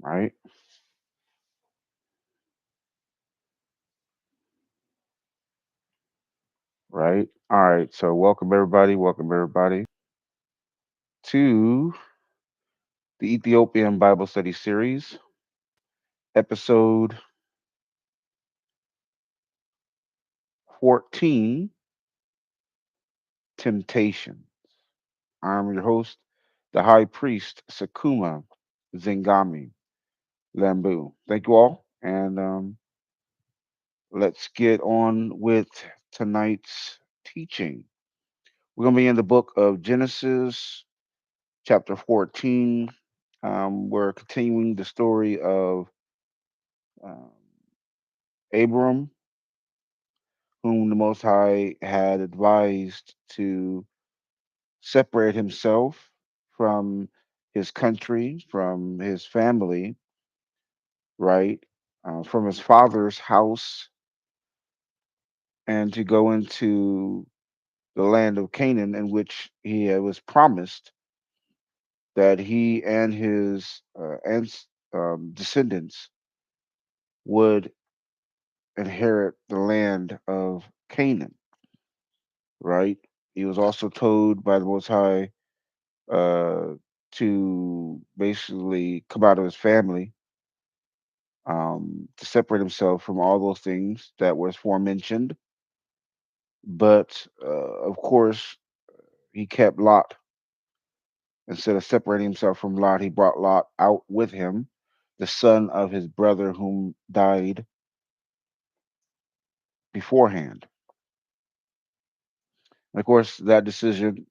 right? Right. All right. So welcome everybody. Welcome everybody to the Ethiopian Bible Study Series, episode 14, Temptation. I'm your host, the High Priest Sakuma Zingami Lambu. Thank you all, and let's get on with tonight's teaching. We're going to be in the book of Genesis, chapter 14. We're continuing the story of um, Abram, whom the Most High had advised to separate himself from his country, from his family, right, from his father's house, and to go into the land of Canaan, in which he was promised that he and his descendants would inherit the land of Canaan, right? He was also told by the Most High uh, to basically come out of his family, to separate himself from all those things that was forementioned. But of course, he kept Lot. Instead of separating himself from Lot, he brought Lot out with him, the son of his brother whom died beforehand. And of course, that decision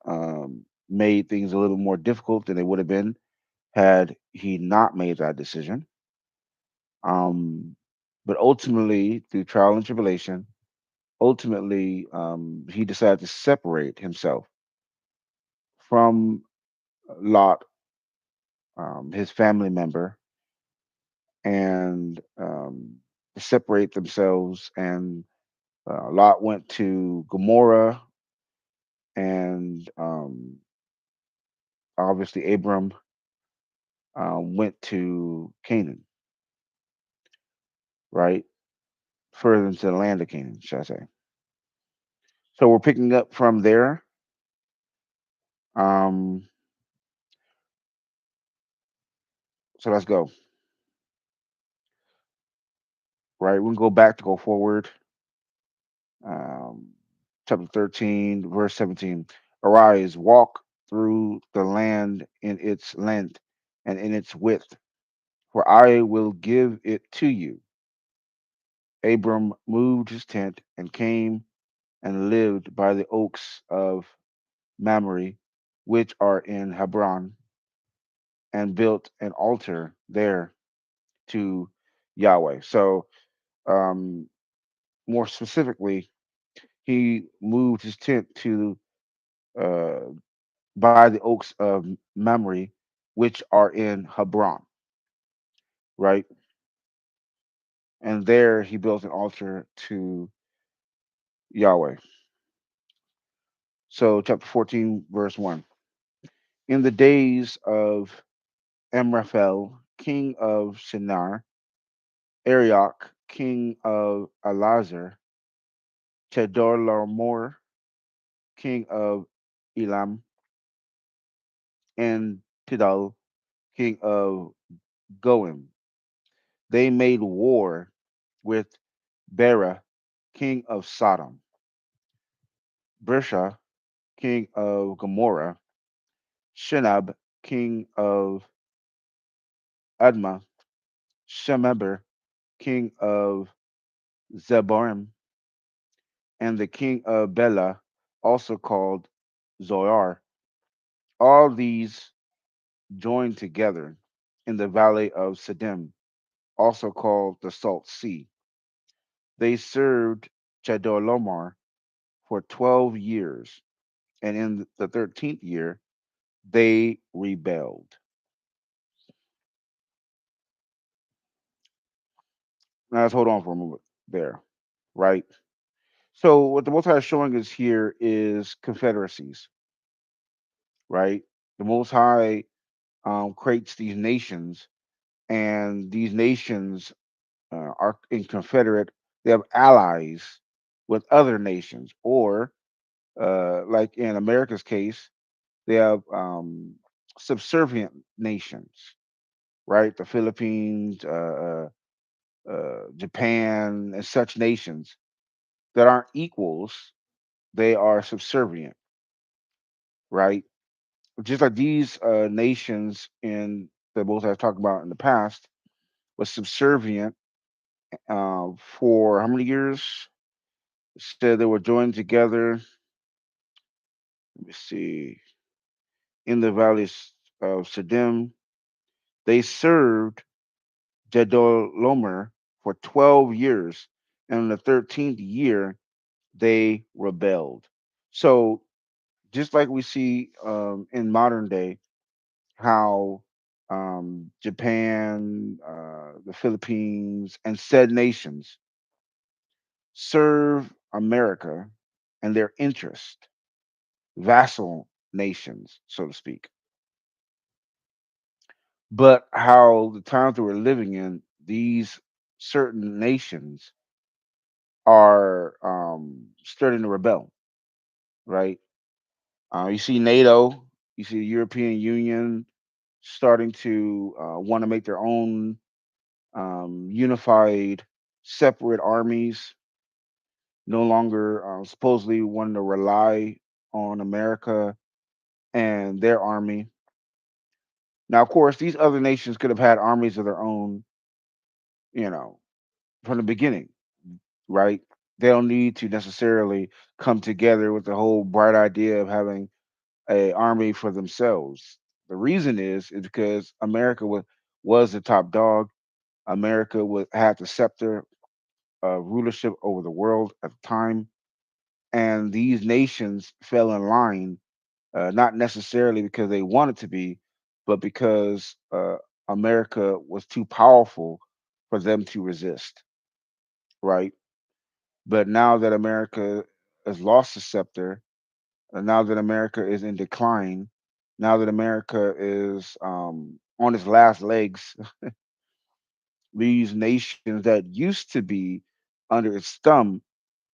made things a little more difficult than it would have been had he not made that decision. Um, but ultimately, through trial and tribulation, ultimately he decided to separate himself from Lot, his family member, and separate themselves. And Lot went to Gomorrah, and obviously Abram went to Canaan, right? Further into the land of Canaan, should I say. So we're picking up from there. Um, so let's go, right? We can go back to go forward. Um, chapter 13, verse 17. Arise, walk through the land in its length and in its width, for I will give it to you. Abram moved his tent and came and lived by the oaks of Mamre, which are in Hebron, and built an altar there to Yahweh. So, um, more specifically, he moved his tent to uh, by the oaks of Mamre, which are in Hebron, right? And there he built an altar to Yahweh. So, chapter 14, verse 1. In the days of Amraphel, king of Shinar, Arioch, king of Elazar, Chedorlaomer, king of Elam, and Tidal, king of Goim. They made war with Bera, king of Sodom, Bersha, king of Gomorrah, Shinab, king of Admah, Shemeber, king of Zeboim, and the king of Bela, also called Zoar. All these joined together in the valley of Siddim, also called the Salt Sea. They served Chedorlomar for 12 years, and in the 13th year, they rebelled. Now let's hold on for a moment there, right? So what the Most High is showing us here is confederacies, right? The Most High creates these nations, and these nations are in confederate. They have allies with other nations, or like in America's case, they have subservient nations, right? The Philippines, Japan, and such nations that aren't equals. They are subservient, right? Just like these nations in the both I've talked about in the past was subservient for how many years? Said they were joined together. Let me see. In the valleys of Siddim, they served Jedorlaomer for 12 years, and in the 13th year they rebelled. So just like we see in modern day, how Japan, the Philippines, and said nations serve America and their interest, vassal nations, so to speak. But how the times that we're living in, these certain nations are starting to rebel, right? You see NATO, you see the European Union starting to want to make their own unified, separate armies, no longer supposedly wanting to rely on America and their army. Now, of course, these other nations could have had armies of their own, you know, from the beginning, right? They don't need to necessarily come together with the whole bright idea of having a army for themselves. The reason is because America was the top dog. America had the scepter of rulership over the world at the time, and these nations fell in line, not necessarily because they wanted to be, but because America was too powerful for them to resist, right? But now that America has lost the scepter, and now that America is in decline, now that America is on its last legs, these nations that used to be under its thumb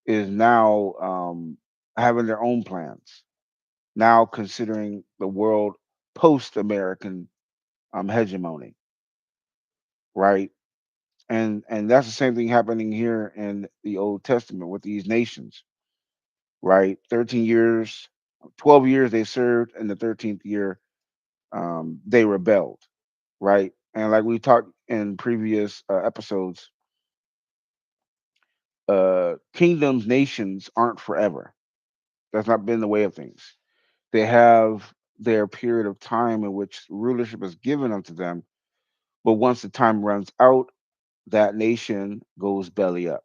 is now having their own plans. Now considering the world post-American hegemony, right? And that's the same thing happening here in the Old Testament with these nations, right? 13 years, 12 years they served, and the 13th year they rebelled, right? And like we talked in previous episodes, kingdoms, nations aren't forever. That's not been the way of things. They have their period of time in which rulership is given unto them, but once the time runs out, that nation goes belly up,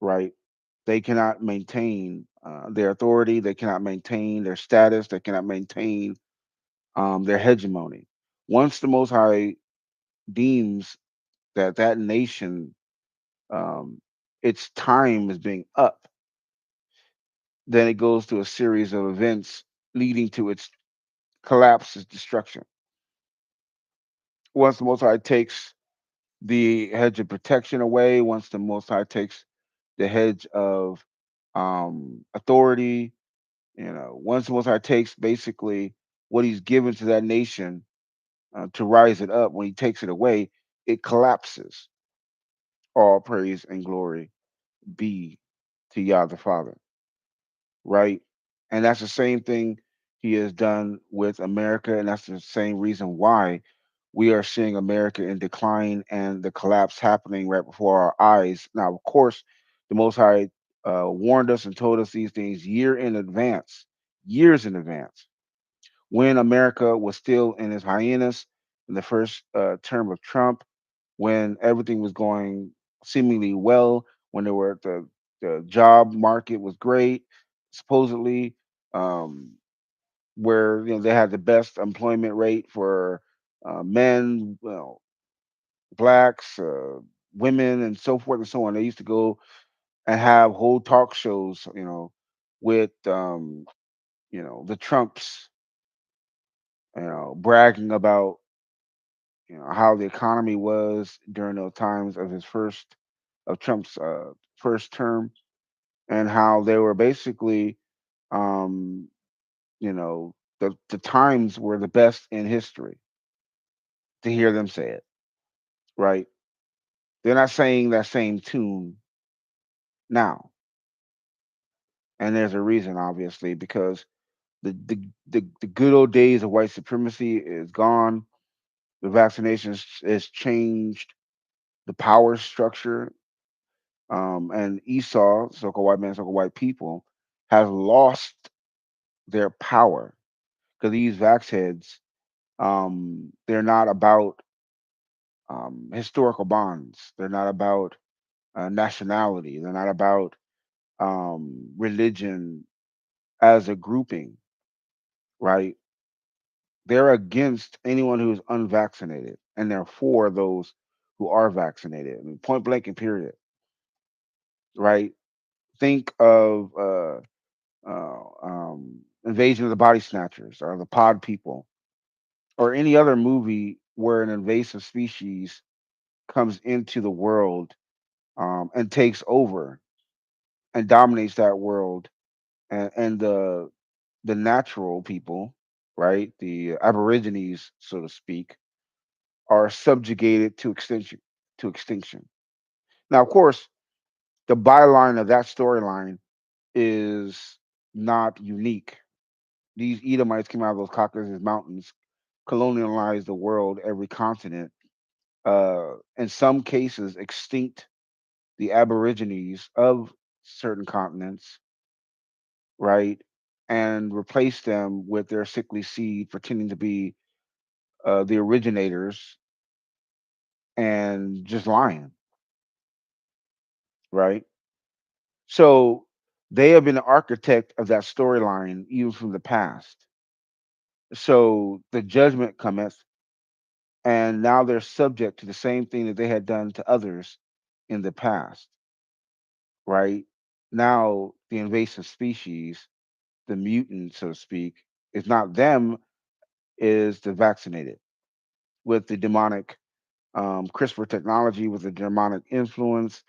right? They cannot maintain their authority. They cannot maintain their status. They cannot maintain their hegemony. Once the Most High deems that that nation, um, its time is being up, then it goes through a series of events leading to its collapse, its destruction. Once the Most High takes the hedge of protection away, once the Most High takes the hedge of authority, once the Most High takes basically what He's given to that nation to rise it up, when He takes it away, it collapses. All praise and glory be to Yah the Father, right? And that's the same thing He has done with America, and that's the same reason why we are seeing America in decline and the collapse happening right before our eyes. Now, of course, the Most High warned us and told us these things years in advance, when America was still in its hyenas in the first term of Trump, when everything was going seemingly well, when there were the job market was great, supposedly, um, where they had the best employment rate for men, blacks, women, and so forth and so on. They used to go and have whole talk shows, with the Trumps, bragging about how the economy was during those times of Trump's first term, and how they were basically, um, the times were the best in history, to hear them say it, right? They're not saying that same tune now, and there's a reason, obviously, because the good old days of white supremacy is gone. The vaccinations has changed the power structure, and Esau, so-called white man, so-called white people, have lost their power because these vax heads, they're not about historical bonds. They're not about nationality. They're not about religion as a grouping, right? They're against anyone who is unvaccinated, and they're for those who are vaccinated. I mean, point blank and period, right? Think of Invasion of the Body Snatchers or the Pod People or any other movie where an invasive species comes into the world, and takes over and dominates that world, and the natural people, right, the aborigines, so to speak, are subjugated to extinction. Now, of course, the byline of that storyline is not unique. These Edomites came out of those Caucasus Mountains, colonialized the world, every continent, in some cases, extinct the Aborigines of certain continents, right? And replaced them with their sickly seed, pretending to be the originators and just lying, right? So they have been the architect of that storyline even from the past. So the judgment cometh, and now they're subject to the same thing that they had done to others in the past, right? Now the invasive species, the mutant, so to speak, is not them, is the vaccinated with the demonic CRISPR technology, with the demonic influence,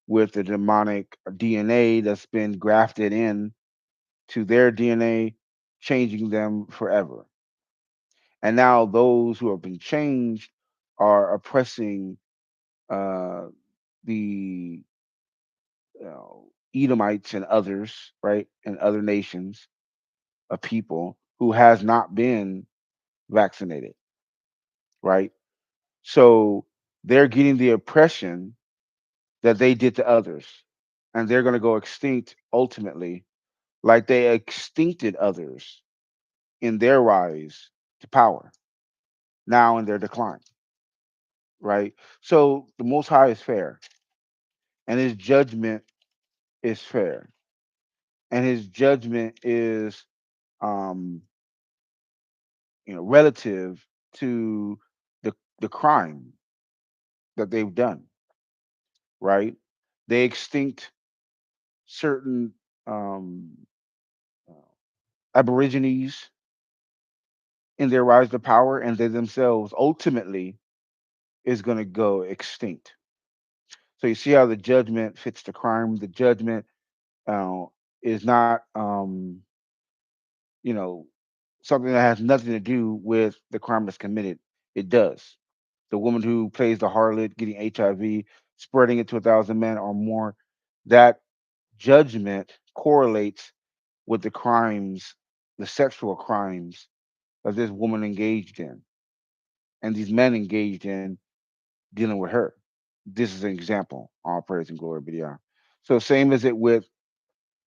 with the demonic DNA that's been grafted in to their DNA, changing them forever. And now those who have been changed are oppressing uh, the Edomites and others, right, and other nations of people who has not been vaccinated, right? So they're getting the oppression that they did to others, and they're going to go extinct ultimately, like they extincted others in their rise to power, now in their decline, right? So the Most High is fair, and His judgment is fair, and His judgment is, um, relative to the crime that they've done, right? They extinct certain um, uh, aborigines in their rise to power, and they themselves ultimately is going to go extinct. So you see how the judgment fits the crime. The judgment uh, is not, you know, something that has nothing to do with the crime that's committed. It does. The woman who plays the harlot, getting HIV, spreading it to 1,000 men or more, that judgment correlates with the crimes, the sexual crimes that this woman engaged in, and these men engaged in dealing with her. This is an example. All praise and glory be to Yah. So same as it with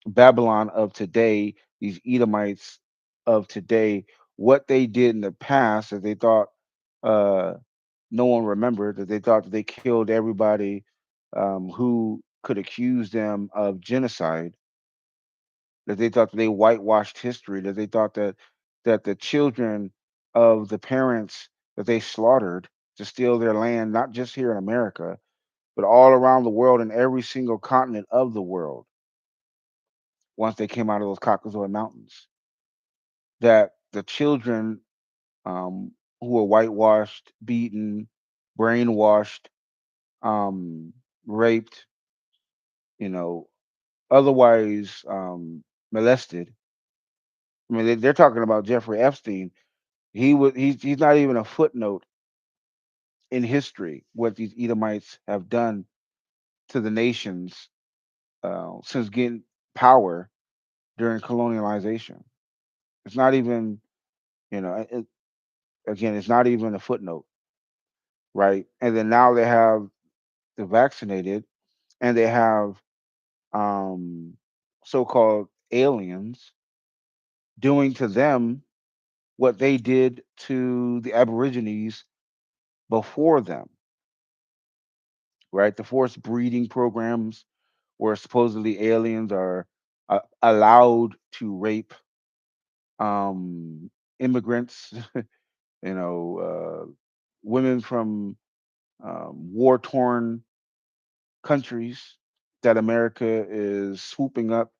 Babylon of today, these Edomites of today, what they did in the past that they thought uh, no one remembered, that they thought that they killed everybody who could accuse them of genocide, that they thought that they whitewashed history, that they thought that the children of the parents that they slaughtered to steal their land, not just here in America, but all around the world and every single continent of the world, once they came out of those Caucasoid mountains, that the children who are whitewashed, beaten, brainwashed, um, raped, you know, otherwise molested. I mean, they're talking about Jeffrey Epstein. He's not even a footnote in history what these Edomites have done to the nations since getting power during colonialization. It's not even, again, it's not even a footnote, right? And then now they have the vaccinated, and they have um, so-called aliens doing to them what they did to the Aborigines before them, right? The forced breeding programs where supposedly aliens are allowed to rape immigrants, women from war-torn countries that America is swooping up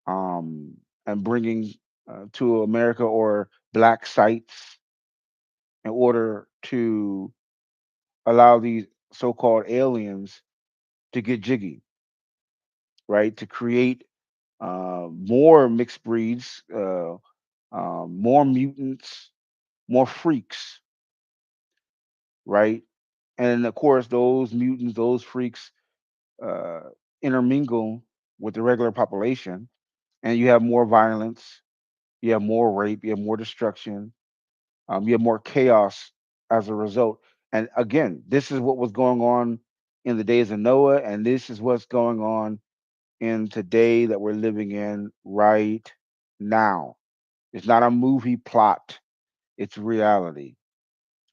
um, and bringing to America or black sites in order to allow these so-called aliens to get jiggy, right? To create more mixed breeds, more mutants, more freaks, right? And of course, those mutants, those freaks, uh, intermingle with the regular population, and you have more violence, you have more rape, you have more destruction, you have more chaos as a result. And again, this is what was going on in the days of Noah, and this is what's going on in today that we're living in right now. It's not a movie plot, it's reality.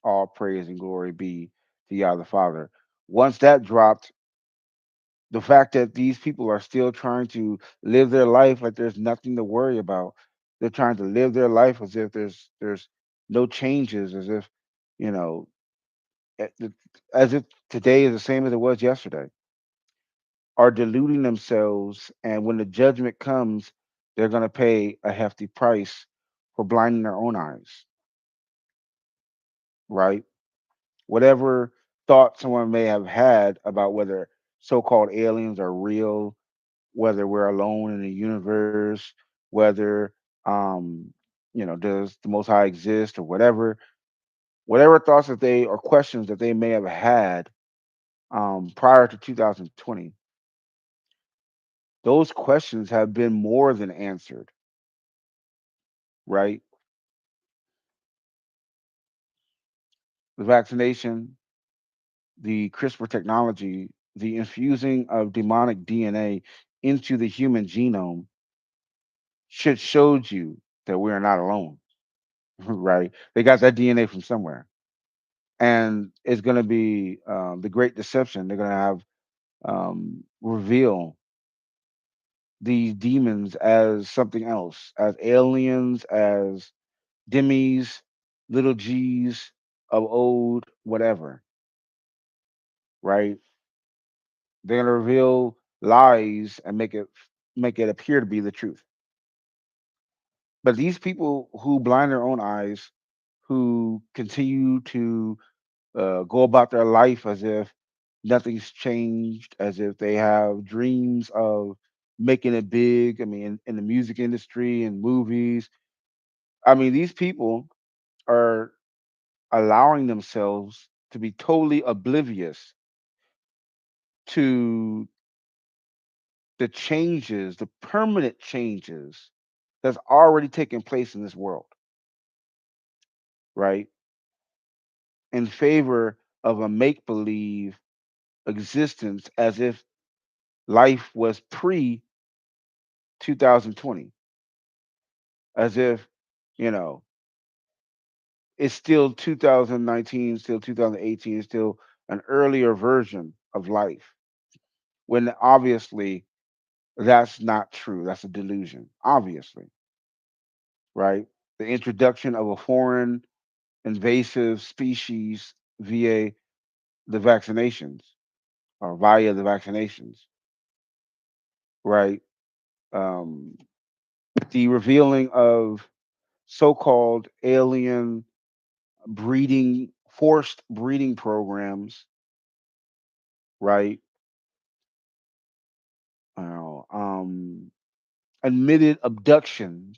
All praise and glory be to Yah the Father. Once that dropped, the fact that these people are still trying to live their life like there's nothing to worry about. They're trying to live their life as if there's no changes, as if you know, eh, th- as if today is the same as it was yesterday. Are deluding themselves, and when the judgment comes, they're going to pay a hefty price for blinding their own eyes. Right? Whatever thought someone may have had about whether so-called aliens are real, whether we're alone in the universe, whether does the Most High exist or whatever thoughts that they or questions that they may have had prior to 2020, those questions have been more than answered, right? The vaccination, the CRISPR technology, the infusing of demonic DNA into the human genome should showed you that we are not alone, right? They got that DNA from somewhere, and it's going to be the great deception. They're going to have reveal these demons as something else, as aliens, as demis, little g's of old, whatever, right? They're going to reveal lies and make it appear to be the truth. But these people who blind their own eyes, who continue to go about their life as if nothing's changed, as if they have dreams of making it big. I mean, in the music industry and movies. I mean, these people are allowing themselves to be totally oblivious to the changes, the permanent changes that's already taken place in this world, right? In favor of a make believe existence as if life was pre 2020, as if, you know, it's still 2019, still 2018, still an earlier version of life, when obviously that's not true. That's a delusion, obviously, right? The introduction of a foreign invasive species via the vaccinations or via the vaccinations, right? Um, the revealing of so called alien forced breeding programs, right? Admitted abductions,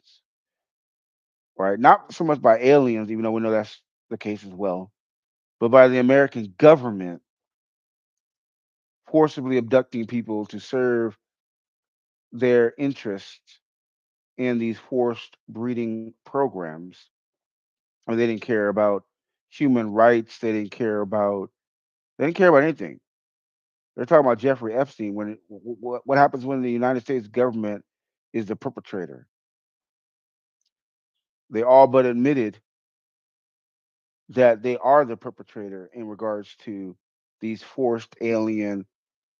right? Not so much by aliens, even though we know that's the case as well, but by the American government forcibly abducting people to serve their interests in these forced breeding programs. And they didn't care about human rights. They didn't care about anything. They're talking about Jeffrey Epstein. What happens when the United States government is the perpetrator? They all but admitted that they are the perpetrator in regards to these forced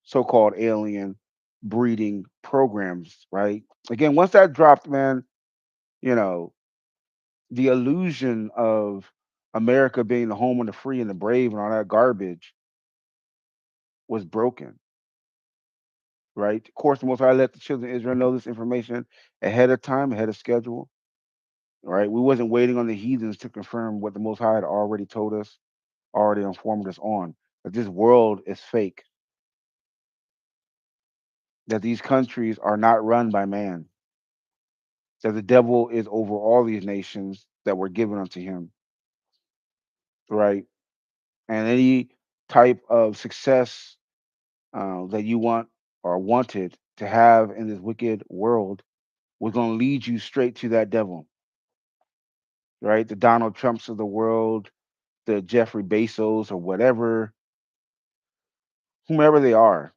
so-called alien breeding programs, right? Again, once that dropped, man, you know, the illusion of America being the home of the free and the brave and all that garbage was broken, right? Of course, the Most High let the children of Israel know this information ahead of time, ahead of schedule, right? We wasn't waiting on the heathens to confirm what the Most High had already told us, already informed us on, that this world is fake, that these countries are not run by man, that the devil is over all these nations that were given unto him, right? And any type of success that you want or wanted to have in this wicked world was going to lead you straight to that devil, right? The Donald Trumps of the world, the Jeffrey Bezos or whatever, whomever they are,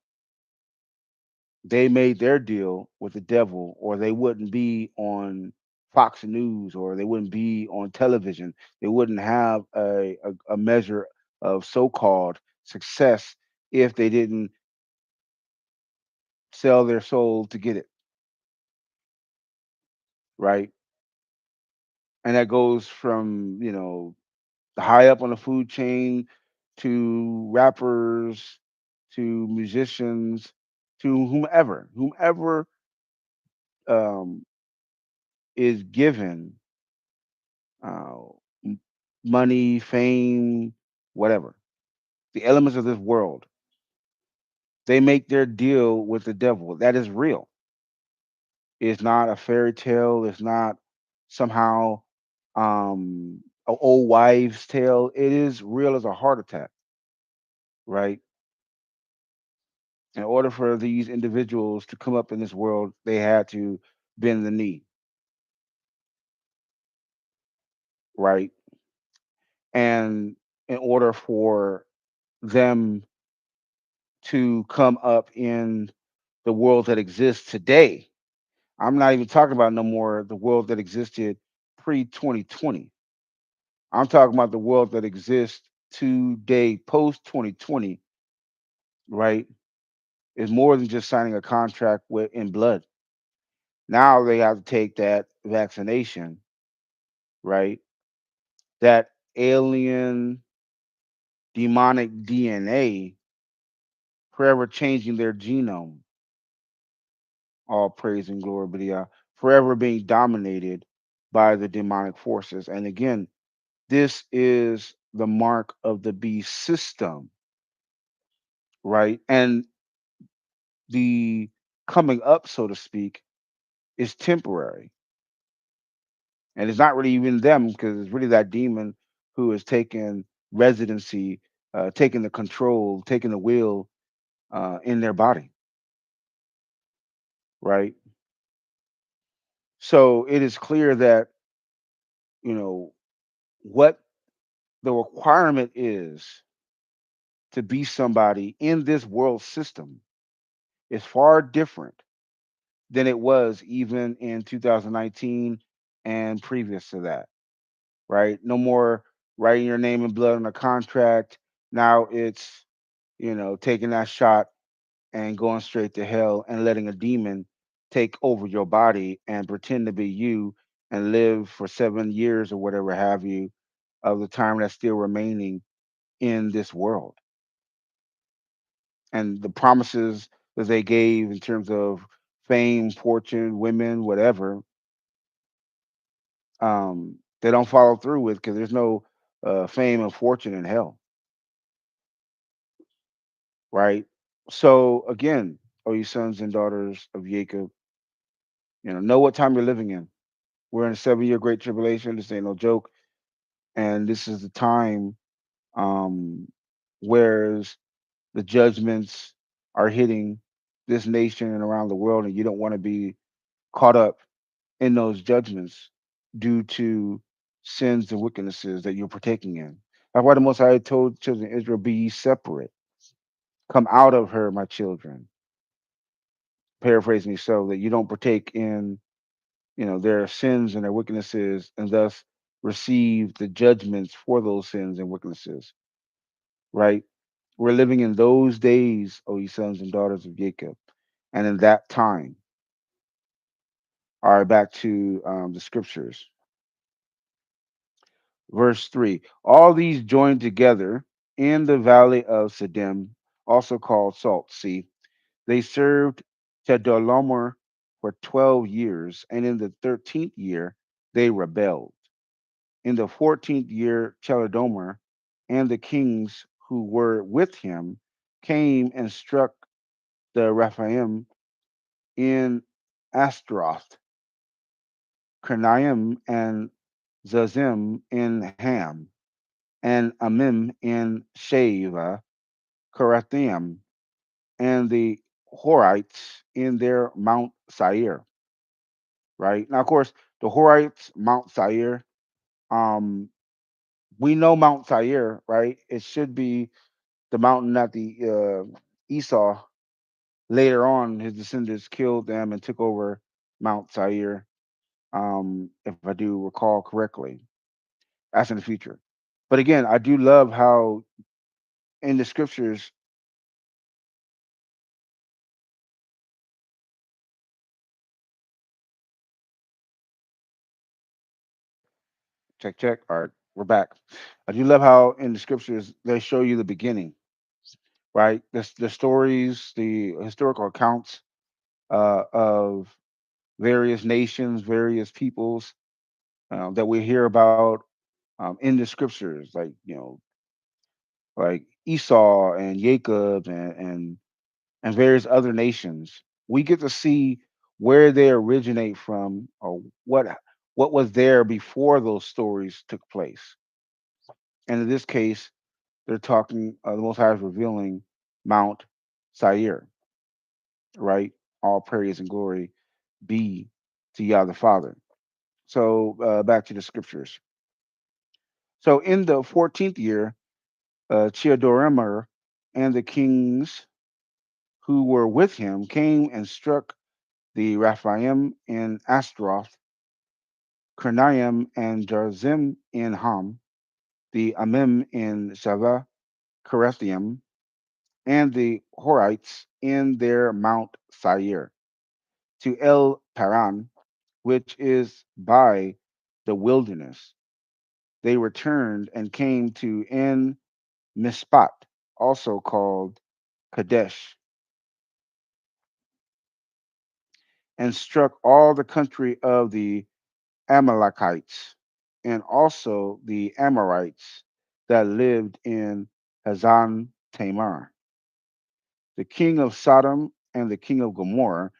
they made their deal with the devil, or they wouldn't be on Fox News, or they wouldn't be on television. They wouldn't have a measure of so-called success if they didn't sell their soul to get it, right? And that goes from, high up on the food chain to rappers to musicians to whomever um, is given uh, m- money, fame, whatever, the elements of this world, they make their deal with the devil. That is real. It's not a fairy tale. It's not somehow an old wives' tale. It is real as a heart attack, right? In order for these individuals to come up in this world, they had to bend the knee, right? And in order for them to come up in the world that exists today, I'm not even talking about no more the world that existed pre 2020. I'm talking about the world that exists today, post 2020, right? Is more than just signing a contract with in blood. Now they have to take that vaccination, right? That alien demonic DNA, forever changing their genome. All praise and glory be to Yah, forever being dominated by the demonic forces. And again, this is the mark of the beast system, right? And the coming up, so to speak, is temporary. And it's not really even them because it's really that demon who is taking residency, taking the control, taking the will in their body, right? So it is clear that, you know, what the requirement is to be somebody in this world system is far different than it was even in 2019 and previous to that, right? No more writing your name in blood on a contract. Now it's, taking that shot and going straight to hell and letting a demon take over your body and pretend to be you and live for 7 years or whatever have you of the time that's still remaining in this world. And the promises that they gave in terms of fame, fortune, women, whatever, they don't follow through with because there's no fame and fortune in hell, right? So again, oh you sons and daughters of Jacob, know what time you're living in. We're in a 7 year great tribulation. This ain't no joke, and this is the time um, whereas the judgments are hitting this nation and around the world, and you don't want to be caught up in those judgments due to sins and wickednesses that you're partaking in. That's why the Most High told children of Israel, "Be ye separate, come out of her, my children." Paraphrasing, so that you don't partake in, their sins and their wickednesses, and thus receive the judgments for those sins and wickednesses. Right? We're living in those days, O ye sons and daughters of Jacob, and in that time. All right, back to the scriptures. Verse 3. All these joined together in the valley of Siddim, also called Salt Sea. They served Chedorlaomer for 12 years, and in the 13th year they rebelled. In the 14th year, Chedorlaomer and the kings who were with him came and struck the Rephaim in Astroth, Karnaim and Zazim in Ham, and Amim in Sheva, Karathaim, and the Horites in their Mount Seir. Right now, of course, the Horites, Mount Seir. Um, we know Mount Seir, right? It should be the mountain that the Esau later on his descendants killed them and took over Mount Seir. If I do recall correctly, that's in the future. But again, I do love how in the scriptures, check, check. All right, we're back. I do love how in the scriptures they show you the beginning, right? The stories, the historical accounts of various nations, various peoples that we hear about in the scriptures, like like Esau and Jacob and various other nations. We get to see where they originate from, or what was there before those stories took place. And in this case, they're talking. The Most High is revealing Mount Seir, right? All praise and glory be to Yah the Father. So back to the scriptures. So in the 14th year, Cheodoremer and the kings who were with him came and struck the Raphaim in Astroth, Karnaim and Jarzim in Ham, the Amim in Shava, Kerethium, and the Horites in their Mount Seir, to El Paran, which is by the wilderness. They returned and came to En Mispat, also called Kadesh, and struck all the country of the Amalekites, and also the Amorites that lived in Hazan Tamar, the king of Sodom and the king of Gomorrah,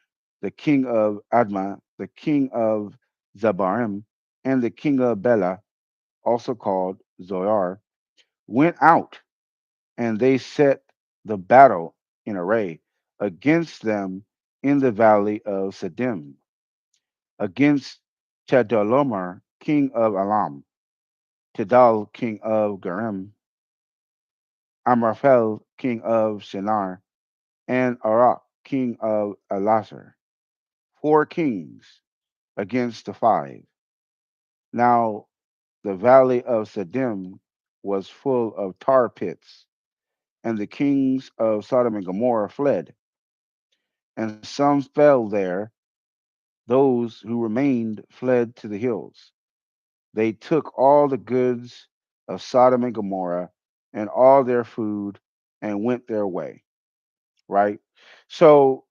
the king of Admah, the king of Zabarim, and the king of Bela, also called Zoar, went out, and they set the battle in array against them in the valley of Siddim, against Chedorlaomer, king of Elam, Tidal, king of Garim, Amraphel, king of Shinar, and Arak, king of Elasar. Four kings against the five. Now the valley of Siddim was full of tar pits, and the kings of Sodom and Gomorrah fled, and some fell there. Those who remained fled to the hills. They took all the goods of Sodom and Gomorrah and all their food and went their way. Right? So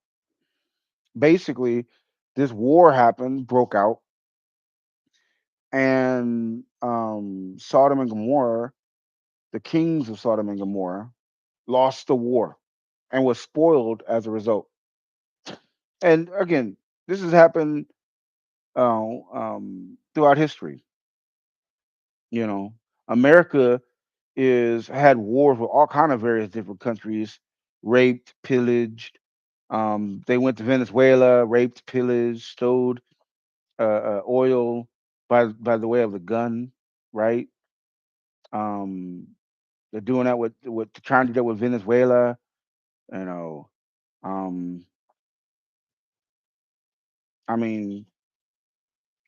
basically, this war happened, broke out. and Sodom and Gomorrah, the kings of Sodom and Gomorrah, lost the war and was spoiled as a result. And again, this has happened throughout history. You know, America is had wars with all kind of various different countries, raped, pillaged. They went to Venezuela, raped, pillaged, stowed oil by the way of the gun, right? Um, they're doing that with trying to do that with Venezuela. You know, um, I mean,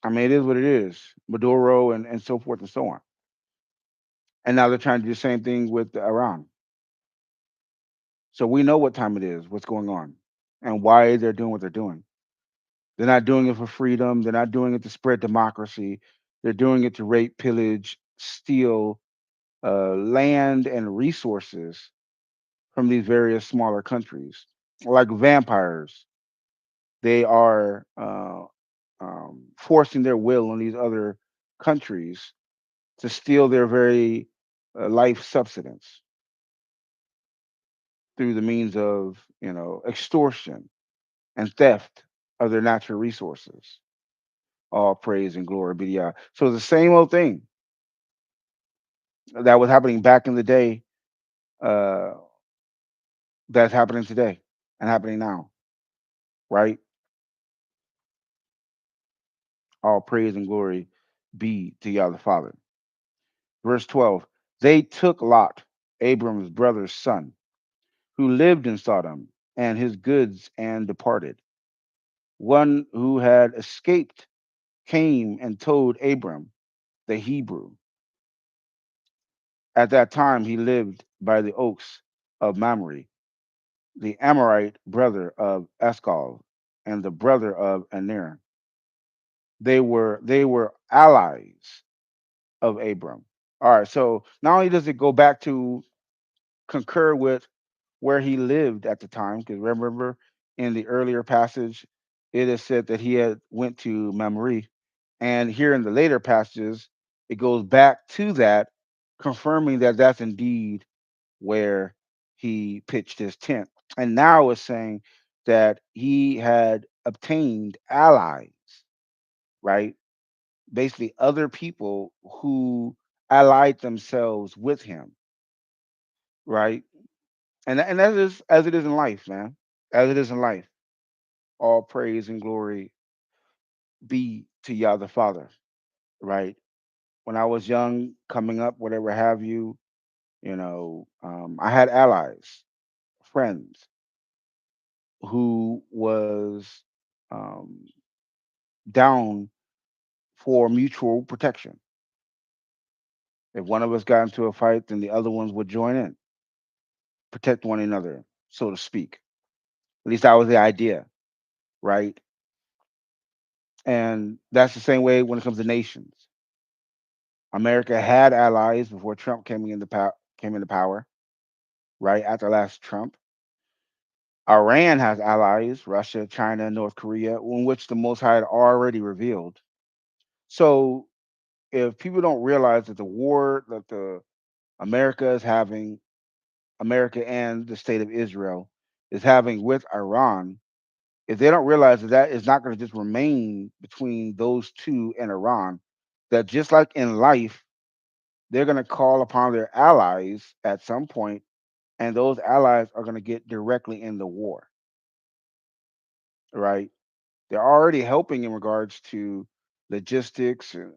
it is what it is. Maduro and so forth and so on. And now they're trying to do the same thing with Iran. So we know what time it is, what's going on, and why they're doing what they're doing. They're not doing it for freedom. They're not doing it to spread democracy. They're doing it to rape, pillage, steal land and resources from these various smaller countries. Like vampires, they are forcing their will on these other countries to steal their very life subsistence through the means of, extortion and theft of their natural resources. All praise and glory be to God. So it's the same old thing that was happening back in the day, uh, that's happening today and happening now, right? All praise and glory be to God the Father. Verse 12, they took Lot, Abram's brother's son, who lived in Sodom, and his goods and departed. One who had escaped came and told Abram, the Hebrew. At that time, he lived by the oaks of Mamre, the Amorite brother of Eshcol, and the brother of Aner. They were allies of Abram. All right, so not only does it go back to concur with where he lived at the time, because remember in the earlier passage, it is said that he had went to Mamre, and here in the later passages, it goes back to that, confirming that that's indeed where he pitched his tent. And now it's saying that he had obtained allies, right? Basically, other people who allied themselves with him, right? And that is as it is in life, man. As it is in life. All praise and glory be to Yah the Father, right? When I was young, coming up, whatever have you, I had allies, friends who was um, down for mutual protection. If one of us got into a fight, then the other ones would join in, protect one another, so to speak. At least that was the idea, right? And that's the same way when it comes to nations. America had allies before Trump came into power, right? After last Trump. Iran has allies, Russia, China, North Korea, in which the Most High had already revealed. So if people don't realize that the war that the America is having, America and the state of Israel is having with Iran, if they don't realize that that is not going to just remain between those two and Iran, that just like in life, they're going to call upon their allies at some point, and those allies are going to get directly in the war, right? They're already helping in regards to logistics, and,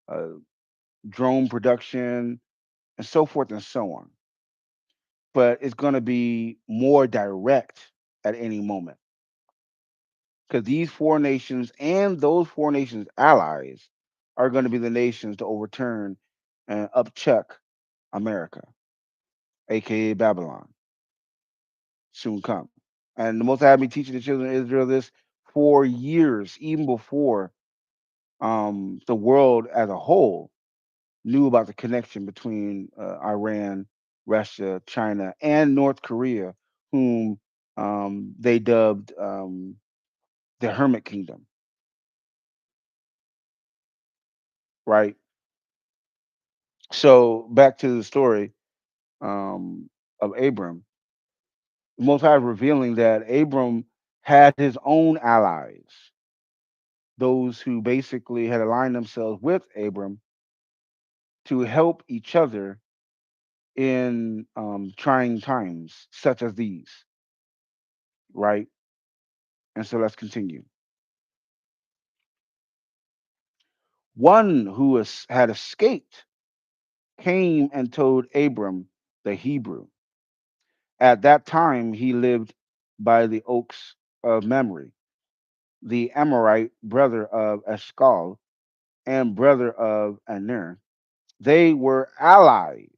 uh, drone production, and so forth and so on. But it's going to be more direct at any moment because these four nations and those four nations' allies are going to be the nations to overturn and upchuck America, aka Babylon, soon come. And the Most High had me teaching the children of Israel this for years, even before the world as a whole knew about the connection between Iran, Russia, China, and North Korea, whom they dubbed the Hermit Kingdom. right? So back to the story um, of Abram. The Most High is revealing that Abram had his own allies, those who basically had aligned themselves with Abram to help each other in trying times such as these, right? And so let's continue. One who had escaped came and told Abram the Hebrew. At that time, he lived by the oaks of Mamre, the Amorite brother of Eshcol and brother of Aner. They were allies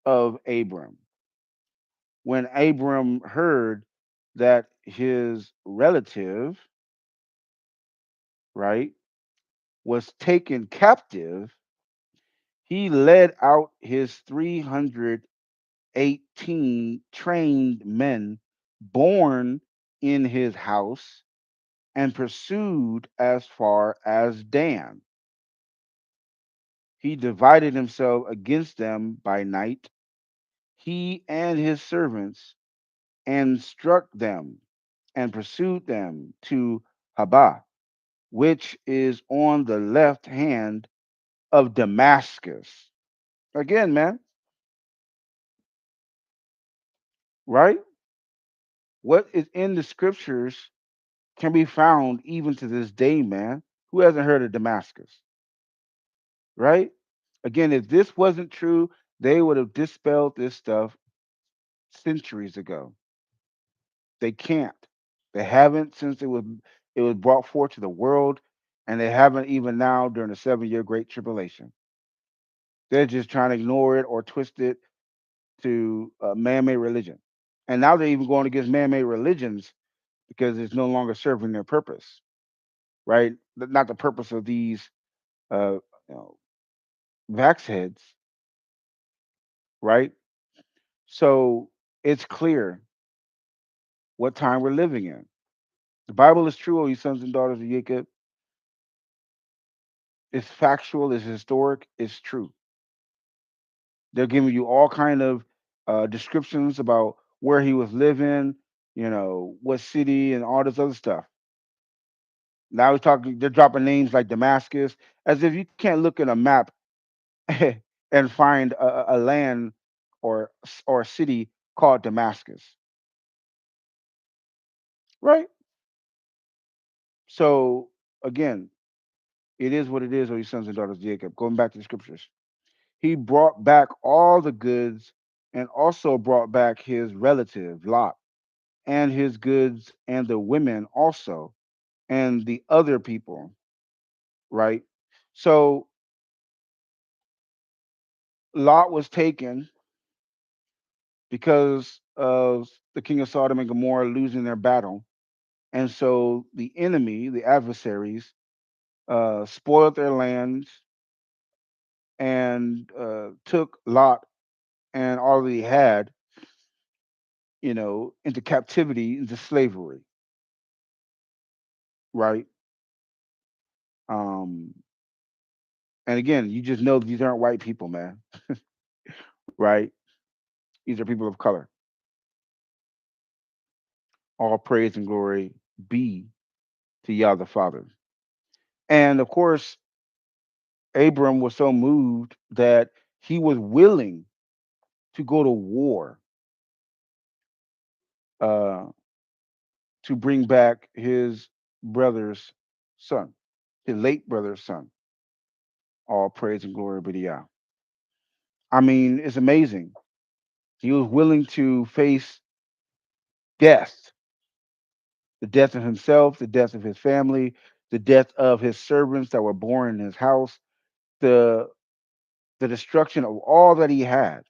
of Abram. When Abram heard that his relative, right, was taken captive, he led out his 318 trained men born in his house and pursued as far as Dan. He divided himself against them by night, he and his servants, and struck them and pursued them to Haba, which is on the left hand of Damascus. Again, man, right? What is in the scriptures can be found even to this day, man. Who hasn't heard of Damascus, right? Again, if this wasn't true, they would have dispelled this stuff centuries ago. They can't. They haven't since it was brought forth to the world, and they haven't even now during the 7 year Great Tribulation. They're just trying to ignore it or twist it to man-made religion. And now they're even going against man-made religions because it's no longer serving their purpose, right? Not the purpose of these uh, you know, vax heads, right? So it's clear what time we're living in. The Bible is true, O you sons and daughters of Jacob. It's factual, it's historic, it's true. They're giving you all kind of descriptions about where he was living, what city and all this other stuff. Now he's talking. They're dropping names like Damascus, as if you can't look at a map and find a land or a city called Damascus, right? So again, it is what it is, O you sons and daughters of Jacob. Going back to the scriptures, he brought back all the goods and also brought back his relative Lot and his goods and the women also and the other people, right? So Lot was taken because of the king of Sodom and Gomorrah losing their battle. And so the enemy, the adversaries, spoiled their lands and took Lot and all that he had, into captivity, into slavery, right? Um, and again, you just know these aren't white people, man, right? These are people of color. All praise and glory be to Yah the Father. And of course, Abram was so moved that he was willing to go to war uh, to bring back his brother's son, his late brother's son. All praise and glory be to Yah. I mean, it's amazing. He was willing to face death, the death of himself, the death of his family, the death of his servants that were born in his house, the the destruction of all that he had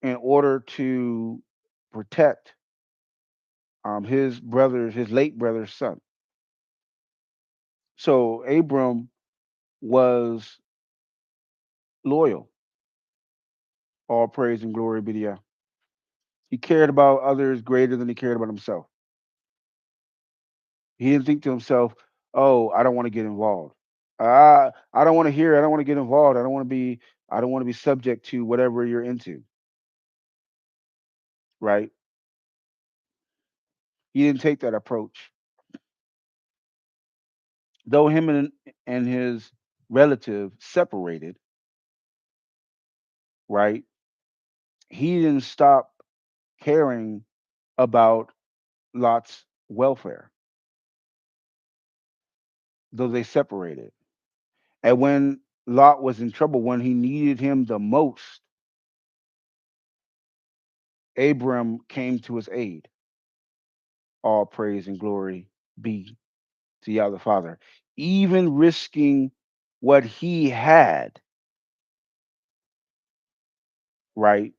in order to protect his late brother's son. So Abram was loyal. All praise and glory be to Yah. He cared about others greater than he cared about himself. He didn't think to himself, Oh, I don't want to get involved. I don't want to hear. I don't want to get involved. I don't want to be. I don't want to be subject to whatever you're into. Right? He didn't take that approach. Though him and his relative separated, right? He didn't stop caring about Lot's welfare, though they separated. And when Lot was in trouble, when he needed him the most, Abram came to his aid. All praise and glory be to Yah the Father. Even risking what he had, right?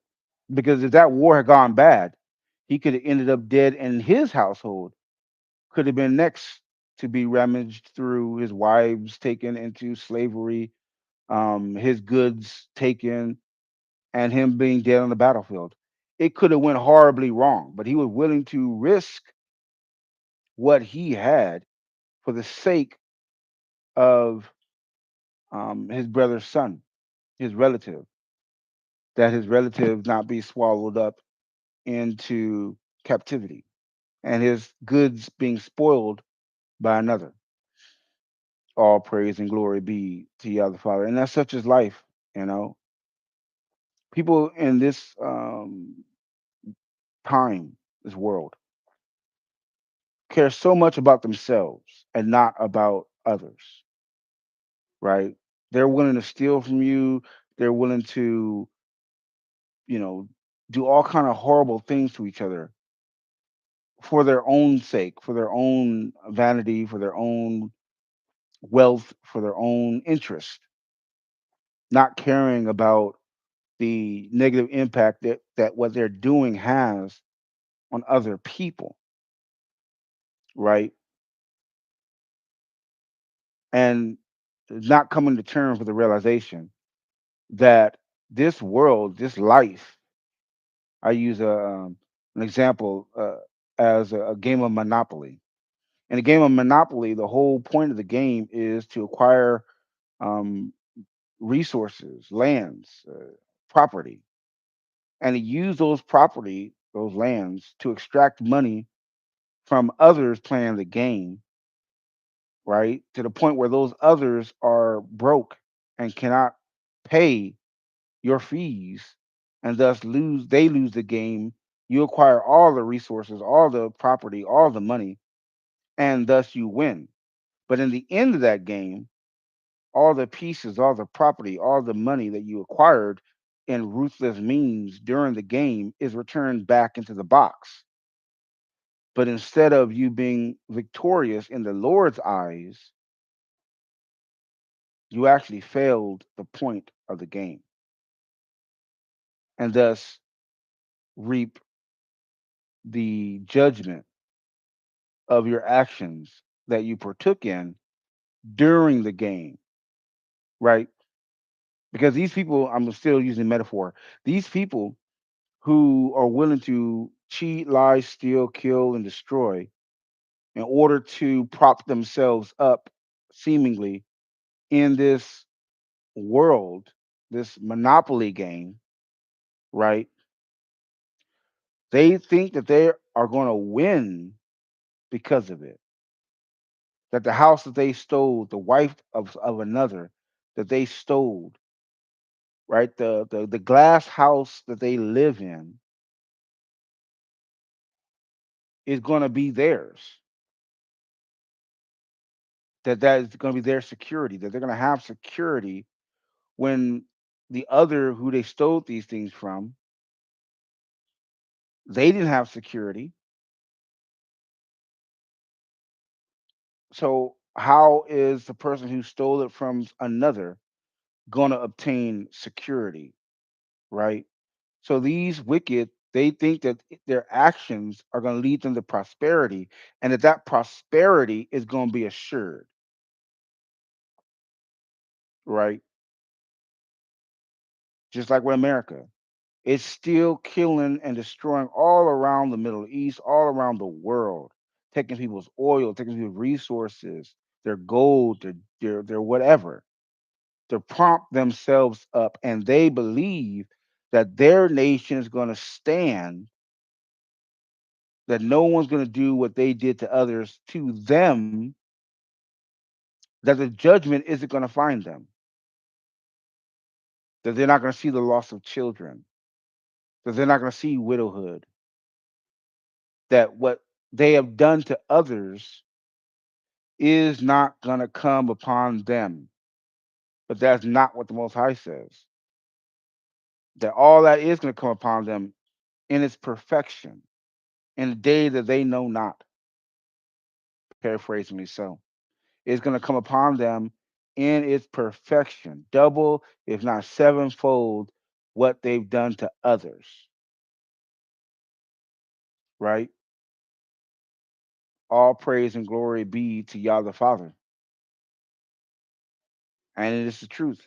Because if that war had gone bad, he could have ended up dead, and his household could have been next to be rummaged through, his wives taken into slavery, his goods taken, and him being dead on the battlefield. It could have went horribly wrong, but he was willing to risk what he had for the sake of his brother's son, his relative, that his relative not be swallowed up into captivity and his goods being spoiled by another. All praise and glory be to Yah the Father. And that's such as life, you know. People in this time, this world, care so much about themselves and not about others, right? They're willing to steal from you. They're willing to, you know, do all kind of horrible things to each other for their own sake, for their own vanity, for their own wealth, for their own interest, not caring about the negative impact that what they're doing has on other people, right? And not coming to terms with the realization that this world, this life, I use an example as a game of Monopoly. In a game of Monopoly, the whole point of the game is to acquire um, resources, lands, property, and to use those property, those lands, to extract money from others playing the game, right? To the point where those others are broke and cannot pay your fees, and thus lose the game. You acquire all the resources, all the property, all the money, and thus you win. But in the end of that game, all the pieces, all the property, all the money that you acquired in ruthless means during the game is returned back into the box. But instead of you being victorious in the Lord's eyes, you actually failed the point of the game and thus reap the judgment of your actions that you partook in during the game, right? Because these people, I'm still using metaphor, these people who are willing to cheat, lie, steal, kill, and destroy in order to prop themselves up seemingly in this world, this monopoly game, right? They think that they are going to win because of it. That the house that they stole, the wife of another that they stole, right? The glass house that they live in is going to be theirs. That is going to be their security. That they're going to have security when the other who they stole these things from, they didn't have security. So how is the person who stole it from another going to obtain security, right? So these wicked, they think that their actions are going to lead them to prosperity, and that prosperity is going to be assured, right? Just like with America, it's still killing and destroying all around the Middle East, all around the world, taking people's oil, taking people's resources, their gold, their whatever, to prompt themselves up, and they believe that their nation is going to stand, that no one's going to do what they did to others to them, that the judgment isn't going to find them, that they're not going to see the loss of children, that they're not going to see widowhood, that what they have done to others is not going to come upon them. But that's not what the Most High says. That all that is going to come upon them in its perfection, in a day that they know not, paraphrasing me so, is going to come upon them in its perfection, double, if not sevenfold, what they've done to others, right? All praise and glory be to Yah the Father. And it is the truth.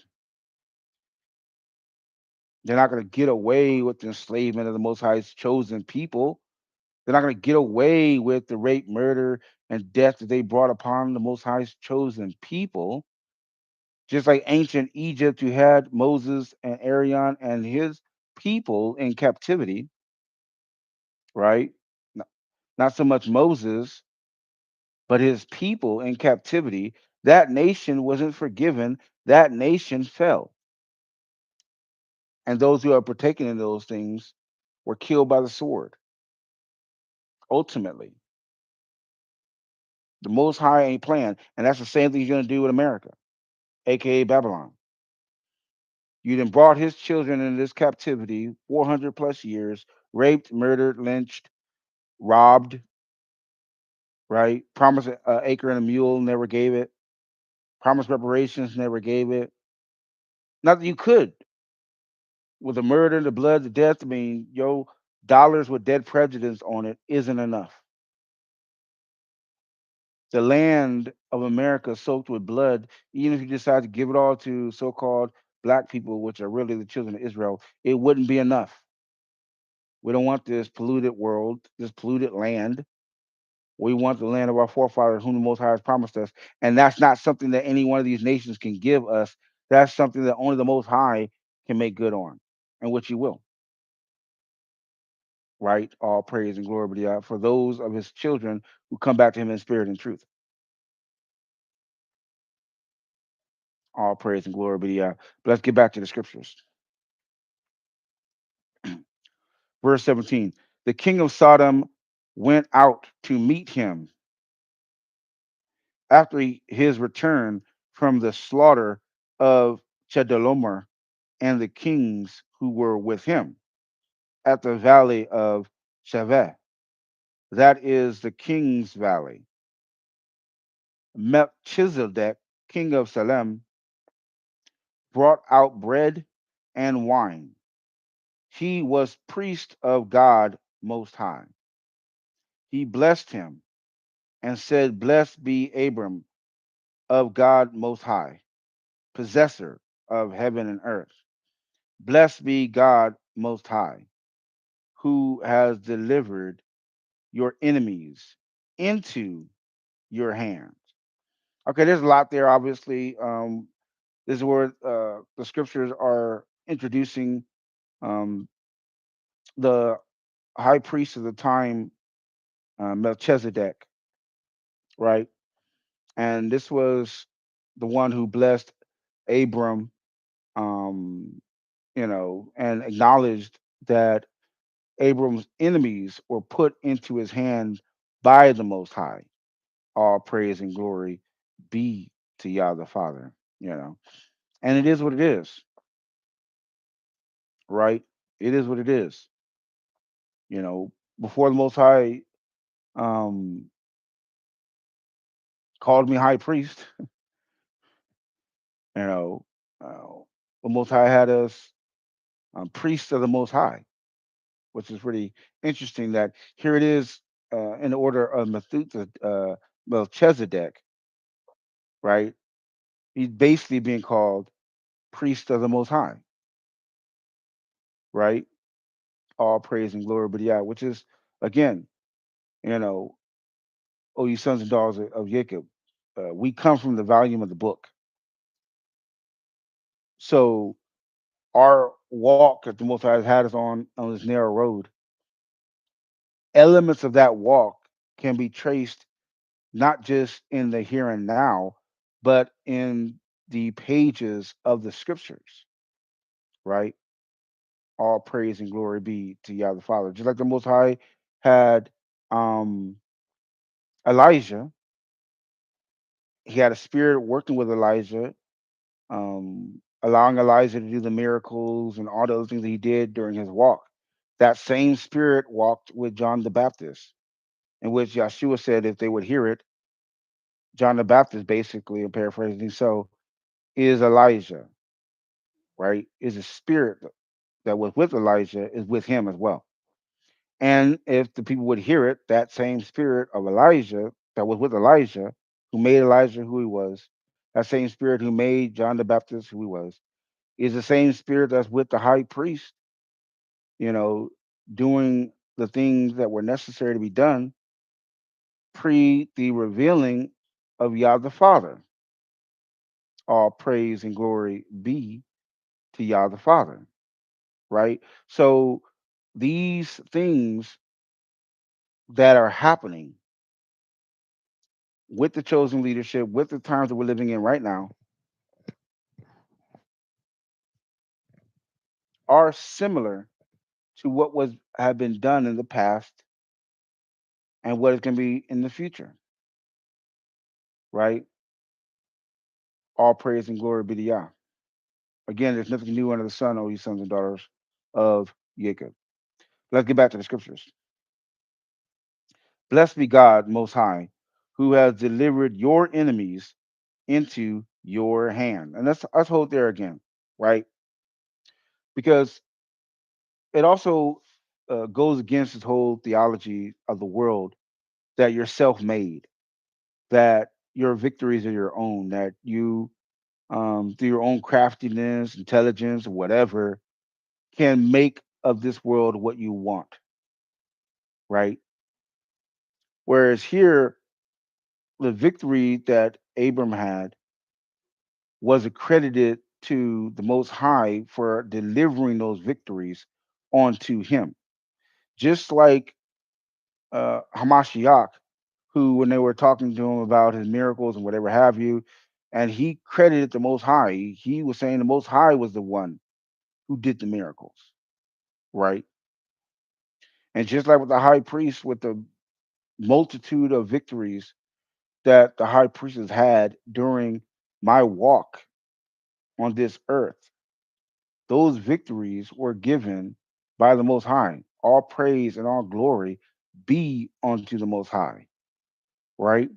They're not going to get away with the enslavement of the Most High's chosen people. They're not going to get away with the rape, murder, and death that they brought upon the Most High's chosen people. Just like ancient Egypt, you had Moses and Aaron and his people in captivity, right? N- Not so much Moses, but his people in captivity. That nation wasn't forgiven. That nation fell. And those who are partaking in those things were killed by the sword, ultimately. The Most High ain't playing. And that's the same thing he's going to do with America, aka Babylon. You then brought his children into this captivity, 400 plus years, raped, murdered, lynched, robbed, right? Promised an acre and a mule, never gave it. Promised reparations, never gave it. Not that you could. With the murder, the blood, the death, I mean, dollars with dead prejudice on it isn't enough. The land of America soaked with blood, even if you decide to give it all to so called black people, which are really the children of Israel, it wouldn't be enough. We don't want this polluted world, this polluted land. We want the land of our forefathers, whom the Most High has promised us. And that's not something that any one of these nations can give us. That's something that only the Most High can make good on, and which He will, right? All praise and glory be to God for those of His children who come back to Him in spirit and truth. All praise and glory be to God. But let's get back to the scriptures. Verse 17, the king of Sodom went out to meet him after his return from the slaughter of Chedorlaomer and the kings who were with him at the valley of Shaveh. That is the king's valley. Melchizedek, king of Salem, brought out bread and wine. He was priest of God Most High. He blessed him and said, blessed be Abram of God Most High, possessor of heaven and earth. Blessed be God Most High, who has delivered your enemies into your hands. Okay, there's a lot there, obviously. This is where the scriptures are introducing um, the high priest of the time, Melchizedek, right? And this was the one who blessed Abram, um, and acknowledged that Abram's enemies were put into his hand by the Most High. All praise and glory be to Yah the Father, and it is what it is, right? It is what it is. You know, before the Most High um, called me high priest, you know, uh, the Most High had us priests of the Most High, which is pretty interesting. That here it is in the order of Melchizedek, right? He's basically being called priest of the Most High, right? All praise and glory be to Yah, which is again, you know, oh, you sons and daughters of Jacob. we come from the volume of the book. So our walk that the Most High has had us on this narrow road, elements of that walk can be traced not just in the here and now, but in the pages of the scriptures, right? All praise and glory be to Yah the Father. Just like the Most High had um, Elijah, he had a spirit working with Elijah, allowing Elijah to do the miracles and all the other things that he did during his walk. That same spirit walked with John the Baptist, in which Yeshua said if they would hear it, John the Baptist, basically, I'm paraphrasing, so is Elijah, right? Is a spirit that was with Elijah is with him as well. And if the people would hear it, that same spirit of Elijah that was with Elijah, who made Elijah who he was, that same spirit who made John the Baptist who he was, is the same spirit that's with the high priest, you know, doing the things that were necessary to be done pre the revealing of Yah the Father. All praise and glory be to Yah the Father, right? So these things that are happening with the chosen leadership, with the times that we're living in right now, are similar to what was have been done in the past and what is going to be in the future, right? All praise and glory be to Yah. Again, there's nothing new under the sun, O ye sons and daughters of Jacob. Let's get back to the scriptures. Blessed be God Most High, who has delivered your enemies into your hand. And let's hold there again, right? Because it also goes against this whole theology of the world that you're self-made, that your victories are your own, that you, through your own craftiness, intelligence, or whatever, can make of this world what you want, right? Whereas here, the victory that Abram had was accredited to the Most High for delivering those victories onto him. Just like Hamashiach, who, when they were talking to him about his miracles and whatever have you, and he credited the Most High, he was saying the Most High was the one who did the miracles, right? And just like with the high priest, with the multitude of victories that the high priest has had during my walk on this earth, those victories were given by the Most High. All praise and all glory be unto the Most High, right?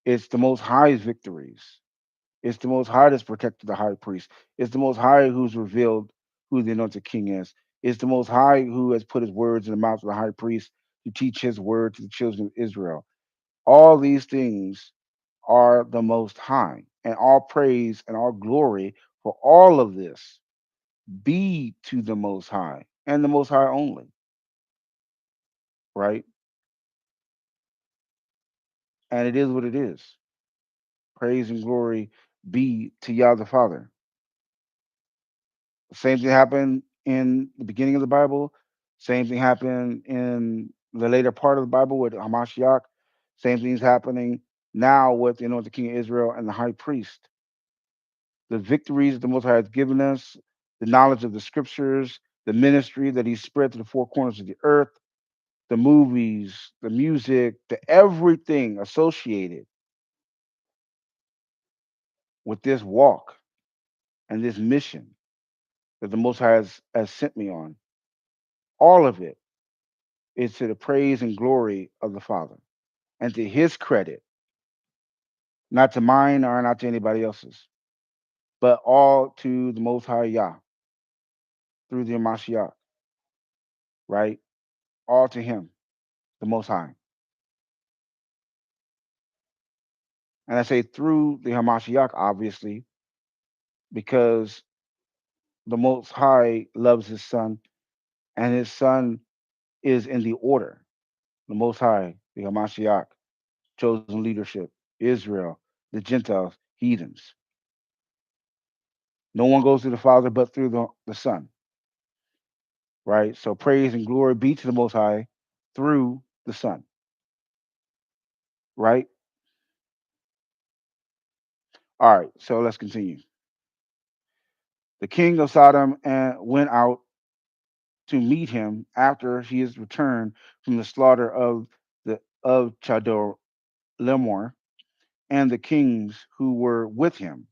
It's the Most High's victories. It's the Most High that's protected the high priest. It's the Most High who's revealed who the anointed king is. It's the Most High who has put his words in the mouth of the high priest to teach his word to the children of Israel. All these things are the Most High, and all praise and all glory for all of this be to the Most High and the Most High only, right? And it is what it is. Praise and glory be to Yah the Father. Same thing happened in the beginning of the Bible. Same thing happened in the later part of the Bible with Hamashiach. Same thing's happening now with the King of Israel and the high priest. The victories that the Most High has given us, the knowledge of the scriptures, the ministry that He spread to the four corners of the earth, the movies, the music, the everything associated with this walk and this mission that the Most High has sent me on. All of it is to the praise and glory of the Father and to His credit, not to mine or not to anybody else's, but all to the Most High Yah through the Mashiach, right? All to Him, the Most High. And I say through the Hamashiach, obviously, because the Most High loves His Son, and His Son is in the order. The Most High, the Hamashiach, chosen leadership. Israel, the Gentiles, heathens. No one goes to the Father but through the Son, right? So praise and glory be to the Most High through the Son, right? All right, so let's continue. The king of Sodom and went out to meet him after he is returned from the slaughter of Chador and the kings who were with him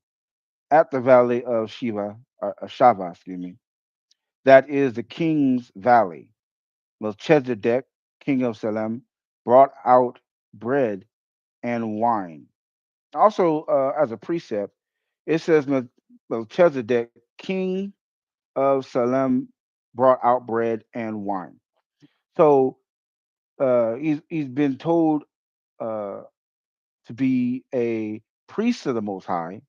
at the valley of Shava, excuse me. That is the king's valley. Melchizedek, king of Salem, brought out bread and wine. Also, as a precept, it says Melchizedek, king of Salem, brought out bread and wine. So he's been told uh, to be a priest of the Most High,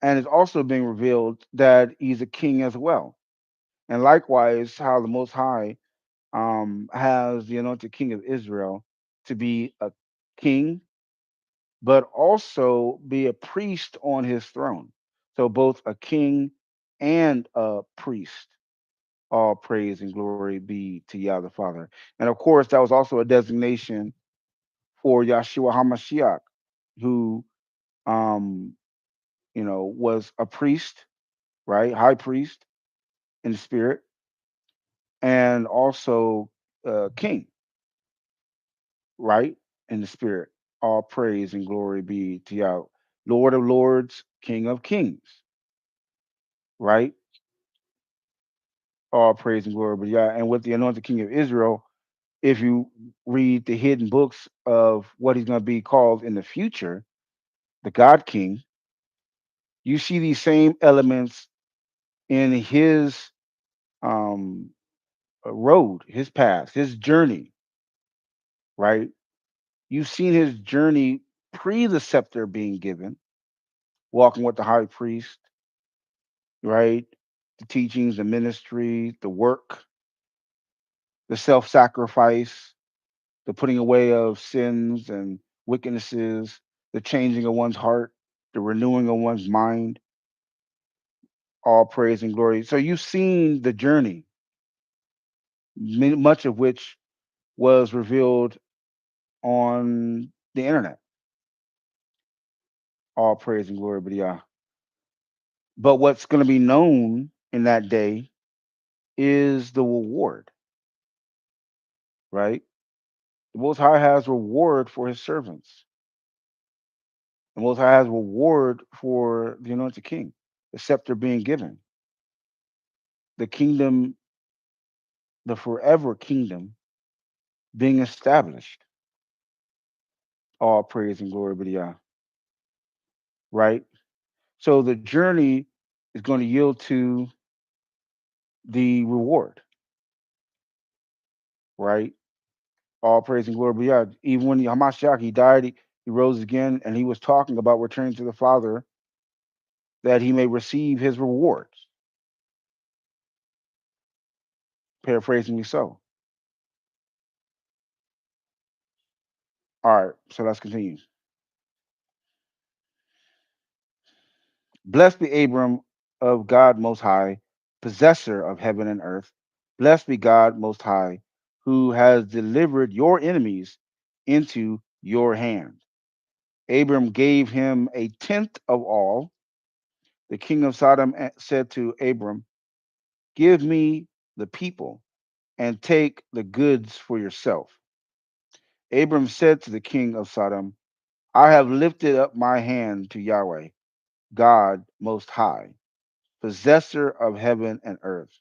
and it's also being revealed that he's a king as well. And likewise, how the Most High has the anointed king of Israel to be a king, but also be a priest on his throne. So both a king and a priest. All praise and glory be to Yah the Father. And of course, that was also a designation for Yahshua HaMashiach, who um, was a priest, right? High priest in the spirit, and also king, right? In the spirit. All praise and glory be to Yah, Lord of Lords, King of Kings, right? All praise and glory be to Yah. And with the anointed King of Israel, if you read the hidden books of what he's going to be called in the future, the God King, you see these same elements in his um, road, his path, his journey, right? You've seen his journey pre the scepter being given, walking with the high priest, right? The teachings, the ministry, the work, the self sacrifice, the putting away of sins and wickednesses, the changing of one's heart, the renewing of one's mind, all praise and glory. So you've seen the journey, much of which was revealed on the internet. All praise and glory be to Yah. But what's going to be known in that day is the reward, right? The Most High has reward for his servants. The Most High has reward for the anointed king, the scepter being given, the kingdom, the forever kingdom being established. All praise and glory be to Yah, right? So the journey is going to yield to the reward, right? All praise and glory be to Yah. Even when Hamashiach, he died, he rose again, and he was talking about returning to the Father that he may receive his rewards. Paraphrasing me so. All right, so let's continue. Blessed be Abram of God Most High, possessor of heaven and earth. Blessed be God Most High, who has delivered your enemies into your hand. Abram gave him a tenth of all. The king of Sodom said to Abram, give me the people and take the goods for yourself. Abram said to the king of Sodom, I have lifted up my hand to Yahweh, God Most High, possessor of heaven and earth,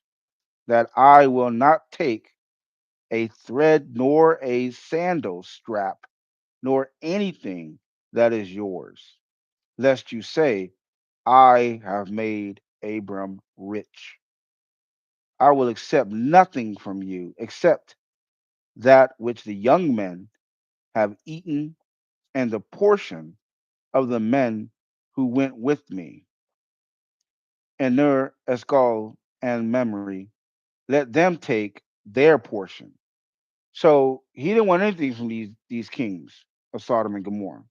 that I will not take a thread nor a sandal strap nor anything that is yours, lest you say, I have made Abram rich. I will accept nothing from you except that which the young men have eaten and the portion of the men who went with me. And Ner, Escol, and Memory, let them take their portion. So he didn't want anything from these kings of Sodom and Gomorrah.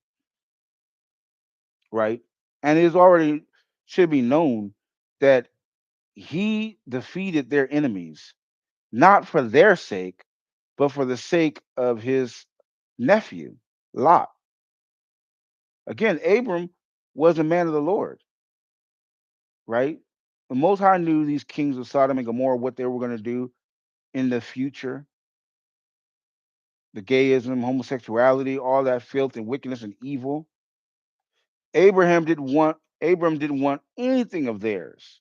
right? And it is already should be known that he defeated their enemies, not for their sake, but for the sake of his nephew, Lot. Again, Abram was a man of the Lord, right? The Most High knew these kings of Sodom and Gomorrah, what they were going to do in the future, the gayism, homosexuality, all that filth and wickedness and evil. Abram didn't want anything of theirs.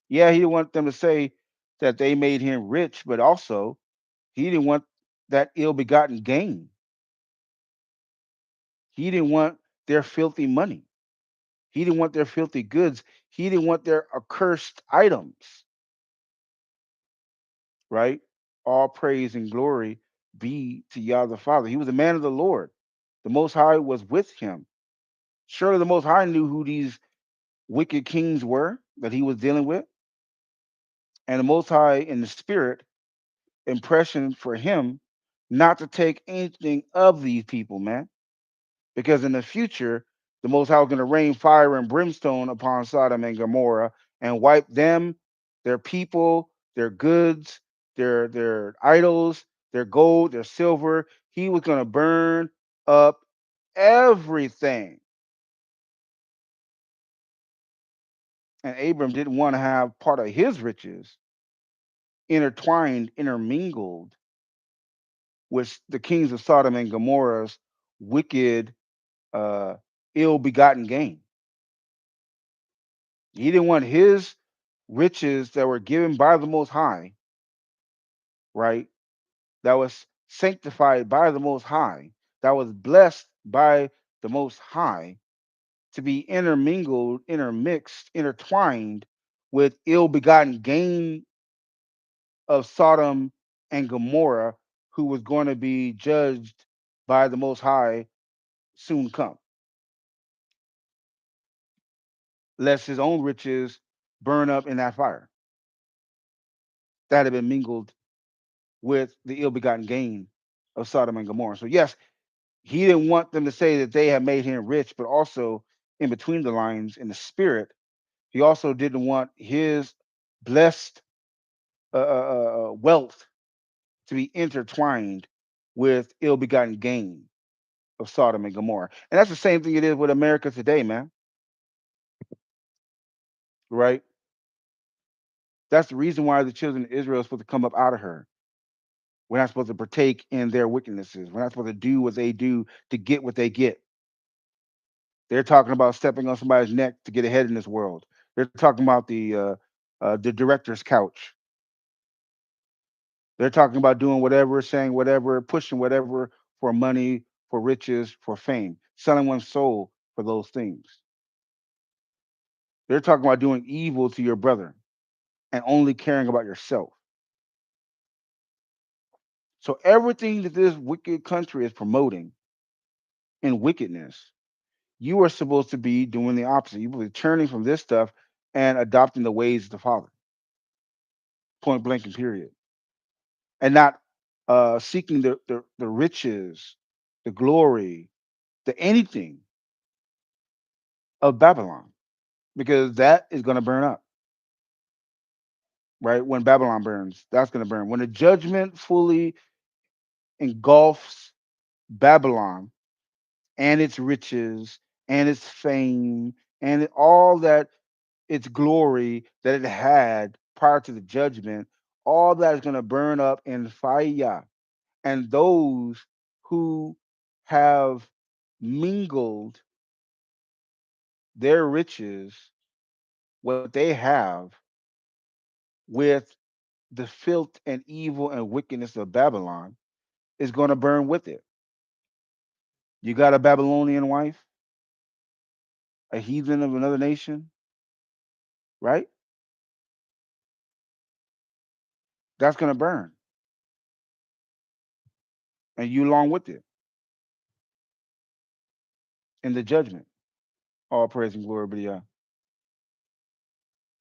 Yeah, he didn't want them to say that they made him rich, but also he didn't want that ill-begotten gain. He didn't want their filthy money. He didn't want their filthy goods. He didn't want their accursed items, right? All praise and glory be to Yah the Father. He was a man of the Lord. The Most High was with him. Surely the Most High knew who these wicked kings were that he was dealing with. And the Most High in the spirit impression for him not to take anything of these people, man. Because in the future, the Most High was going to rain fire and brimstone upon Sodom and Gomorrah and wipe them, their people, their goods, their idols, their gold, their silver. He was going to burn up everything. And Abram didn't want to have part of his riches intertwined, intermingled with the kings of Sodom and Gomorrah's wicked, uh, ill-begotten gain. He didn't want his riches that were given by the Most High, right? That was sanctified by the Most High, that was blessed by the Most High, to be intermingled, intermixed, intertwined with ill-begotten gain of Sodom and Gomorrah, who was going to be judged by the Most High soon come, lest his own riches burn up in that fire that had been mingled with the ill-begotten gain of Sodom and Gomorrah. So yes, he didn't want them to say that they had made him rich, but also in between the lines in the spirit, he also didn't want his blessed wealth to be intertwined with ill-begotten gain of Sodom and Gomorrah. And that's the same thing it is with America today, man. Right? That's the reason why the children of Israel are supposed to come up out of her. We're not supposed to partake in their wickednesses. We're not supposed to do what they do to get what they get. They're talking about stepping on somebody's neck to get ahead in this world. They're talking about the director's couch. They're talking about doing whatever, saying whatever, pushing whatever for money, for riches, for fame, selling one's soul for those things. They're talking about doing evil to your brother and only caring about yourself. So everything that this wicked country is promoting in wickedness, you are supposed to be doing the opposite. You be turning from this stuff and adopting the ways of the Father, point blank and period, and not seeking the riches, the glory, the anything of Babylon, because that is going to burn up. Right when Babylon burns, that's going to burn. When the judgment fully engulfs Babylon and its riches and its fame and all that its glory that it had prior to the judgment, all that is going to burn up in fire. And those who have mingled their riches, what they have, with the filth and evil and wickedness of Babylon, is going to burn with it. You got a Babylonian wife, a heathen of another nation, right? That's going to burn, and you along with it in the judgment. All praise and glory be to Yah.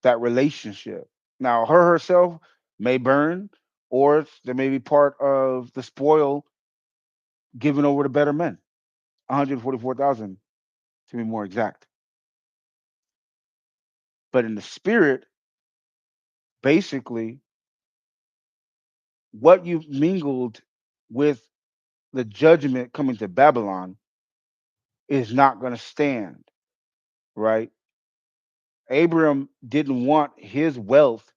That relationship. Now, her herself may burn, or there may be part of the spoil given over to better men. 144,000. to be more exact. But in the spirit, basically, what you've mingled with the judgment coming to Babylon is not going to stand, right? Abram didn't want his wealth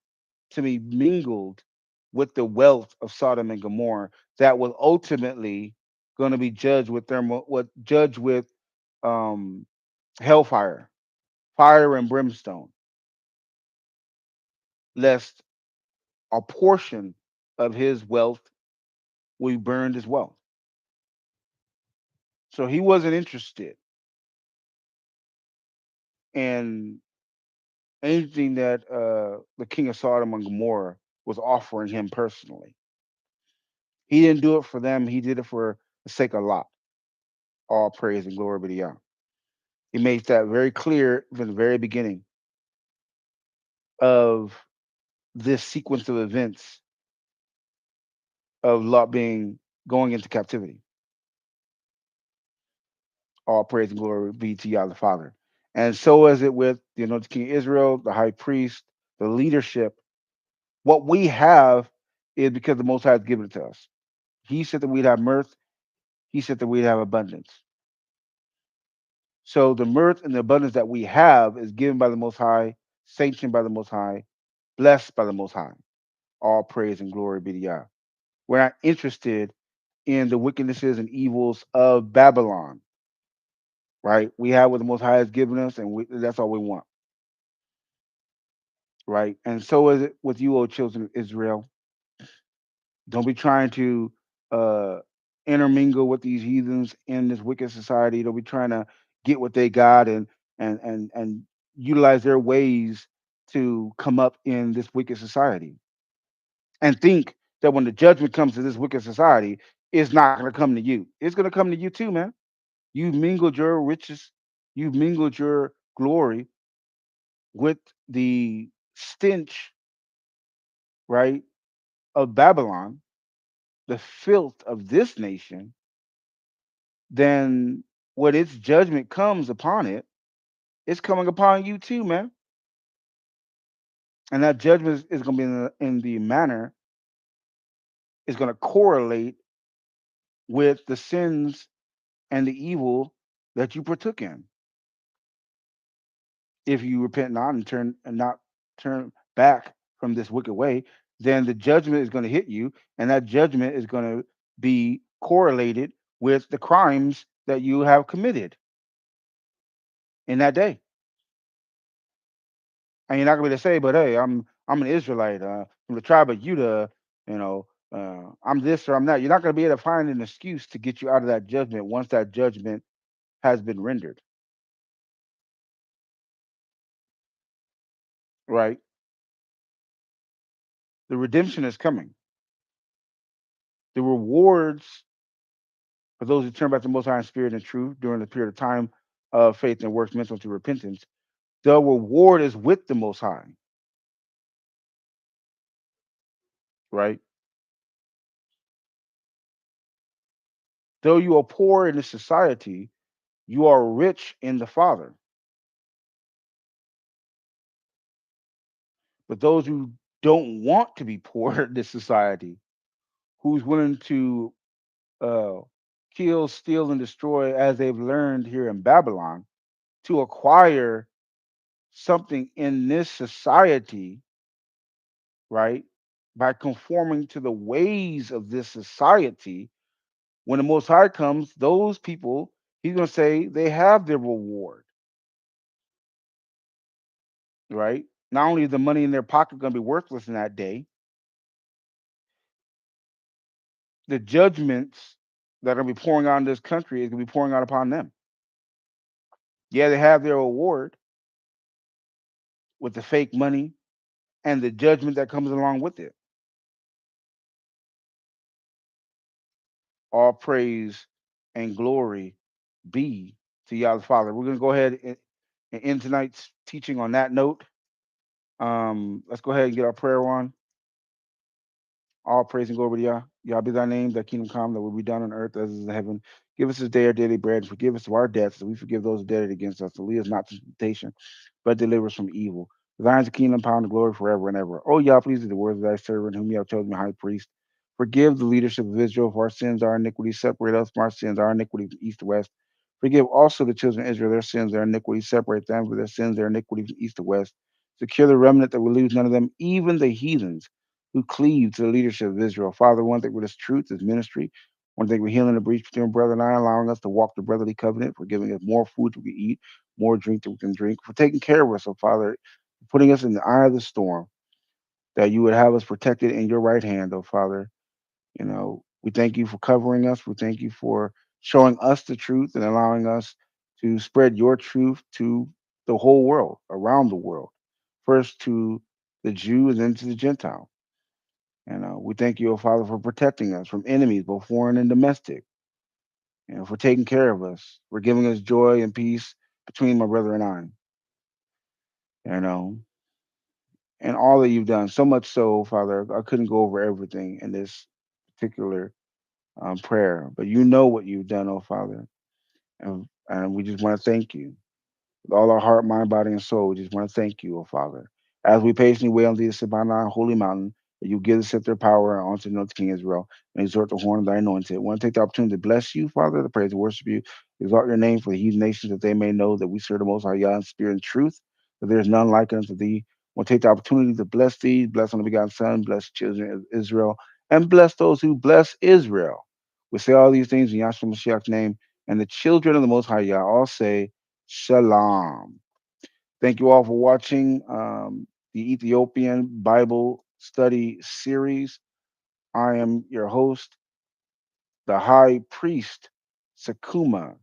to be mingled with the wealth of Sodom and Gomorrah that was ultimately going to be judged with what judged with um, hellfire, fire and brimstone, lest a portion of his wealth will be burned as well. So he wasn't interested in anything that the king of Sodom and Gomorrah was offering him personally. He didn't do it for them. He did it for the sake of Lot. All praise and glory be to Yah. He makes that very clear from the very beginning of this sequence of events of Lot being going into captivity. All praise and glory be to Yah the Father. And so is it with the King of Israel, the high priest, the leadership. What we have is because the Most High has given it to us. He said that we'd have mirth. He said that we'd have abundance. So the mirth and the abundance that we have is given by the Most High, sanctioned by the Most High, blessed by the Most High. All praise and glory be to Yah. We're not interested in the wickednesses and evils of Babylon, right? We have what the Most High has given us, and that's all we want, right? And so is it with you, O children of Israel. Don't be trying to uh, intermingle with these heathens in this wicked society. Don't be trying to get what they got and utilize their ways to come up in this wicked society. And think that when the judgment comes to this wicked society, it's not going to come to you. It's going to come to you too, man. You've mingled your riches, you've mingled your glory with the stench, right, of Babylon, the filth of this nation. Then when its judgment comes upon it, it's coming upon you too, man. And that judgment is going to be in the manner, is going to correlate with the sins and the evil that you partook in. If you repent not and not turn back from this wicked way, then the judgment is going to hit you, and that judgment is going to be correlated with the crimes that you have committed in that day. And you're not going to be able to say, "But hey, I'm an Israelite from the tribe of Judah. I'm this or I'm that." You're not going to be able to find an excuse to get you out of that judgment once that judgment has been rendered. Right? The redemption is coming. The rewards for those who turn back to the Most High in spirit and truth during the period of time of faith and works mental to repentance, the reward is with the Most High, right? Though you are poor in this society, you are rich in the Father. But those who don't want to be poor in this society, who's willing to uh, kill, steal, and destroy as they've learned here in Babylon to acquire something in this society, right? By conforming to the ways of this society, when the Most High comes, those people, he's going to say they have their reward, right? Not only is the money in their pocket going to be worthless in that day, the judgments that are going to be pouring out in this country is going to be pouring out upon them. Yeah, they have their reward with the fake money and the judgment that comes along with it. All praise and glory be to Yah the Father. We're going to go ahead and end tonight's teaching on that note. Let's go ahead and get our prayer on. All praise and glory to Yah. Yah be thy name, thy kingdom come, that will be done on earth as it is in heaven. Give us this day our daily bread, and forgive us of our debts, as we forgive those who debted against us. And lead us not to temptation, but deliver us from evil. For thine is the kingdom, power, and the glory forever and ever. O Yah, please do the words of thy servant, whom you have chosen high priest. Forgive the leadership of Israel, for our sins, our iniquities. Separate us from our sins, our iniquities from east to west. Forgive also the children of Israel their sins, their iniquities. Separate them for their sins, their iniquities from east to west. Secure the remnant that we lose none of them, even the heathens who cleave to the leadership of Israel. Father, one thing with this truth is ministry. One thing we're healing the breach between brother and I, allowing us to walk the brotherly covenant, for giving us more food we can eat, more drink that we can drink, for taking care of us. So, Father, putting us in the eye of the storm, that you would have us protected in your right hand, oh Father. We thank you for covering us. We thank you for showing us the truth and allowing us to spread your truth to the whole world, around the world, first to the Jew and then to the Gentile. We thank you, O Father, for protecting us from enemies, both foreign and domestic, for taking care of us, for giving us joy and peace between my brother and I, you know, and all that you've done. So much so, Father, I couldn't go over everything in this particular prayer, but you know what you've done, oh Father, and we just want to thank you. With all our heart, mind, body, and soul, we just want to thank you, O Father. As we patiently wait on thee to sit upon thy holy mountain, that you give the scepter of power unto the north King Israel, and exhort the horn of thy anointed. I want to take the opportunity to bless you, Father, to praise and worship you, exalt your name for the heathen nations, that they may know that we serve the Most High Yah in spirit and truth, that there is none like unto thee. I want to take the opportunity to bless thee, bless only begotten Son, bless children of Israel, and bless those who bless Israel. We say all these things in Yahshua Mashiach's name, and the children of the Most High Yah all say, Shalom. Thank you all for watching the Ethiopian Bible Study Series. I am your host, the High Priest, Sakuma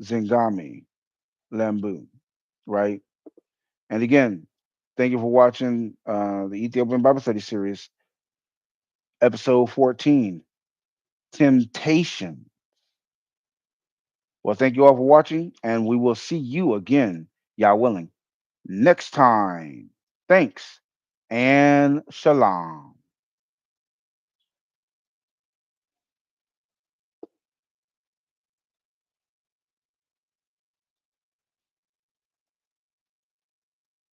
Zingami Lambu, right? And again, thank you for watching the Ethiopian Bible Study Series, episode 14, Temptation. Well, thank you all for watching, and we will see you again, Yah willing, next time. Thanks and shalom.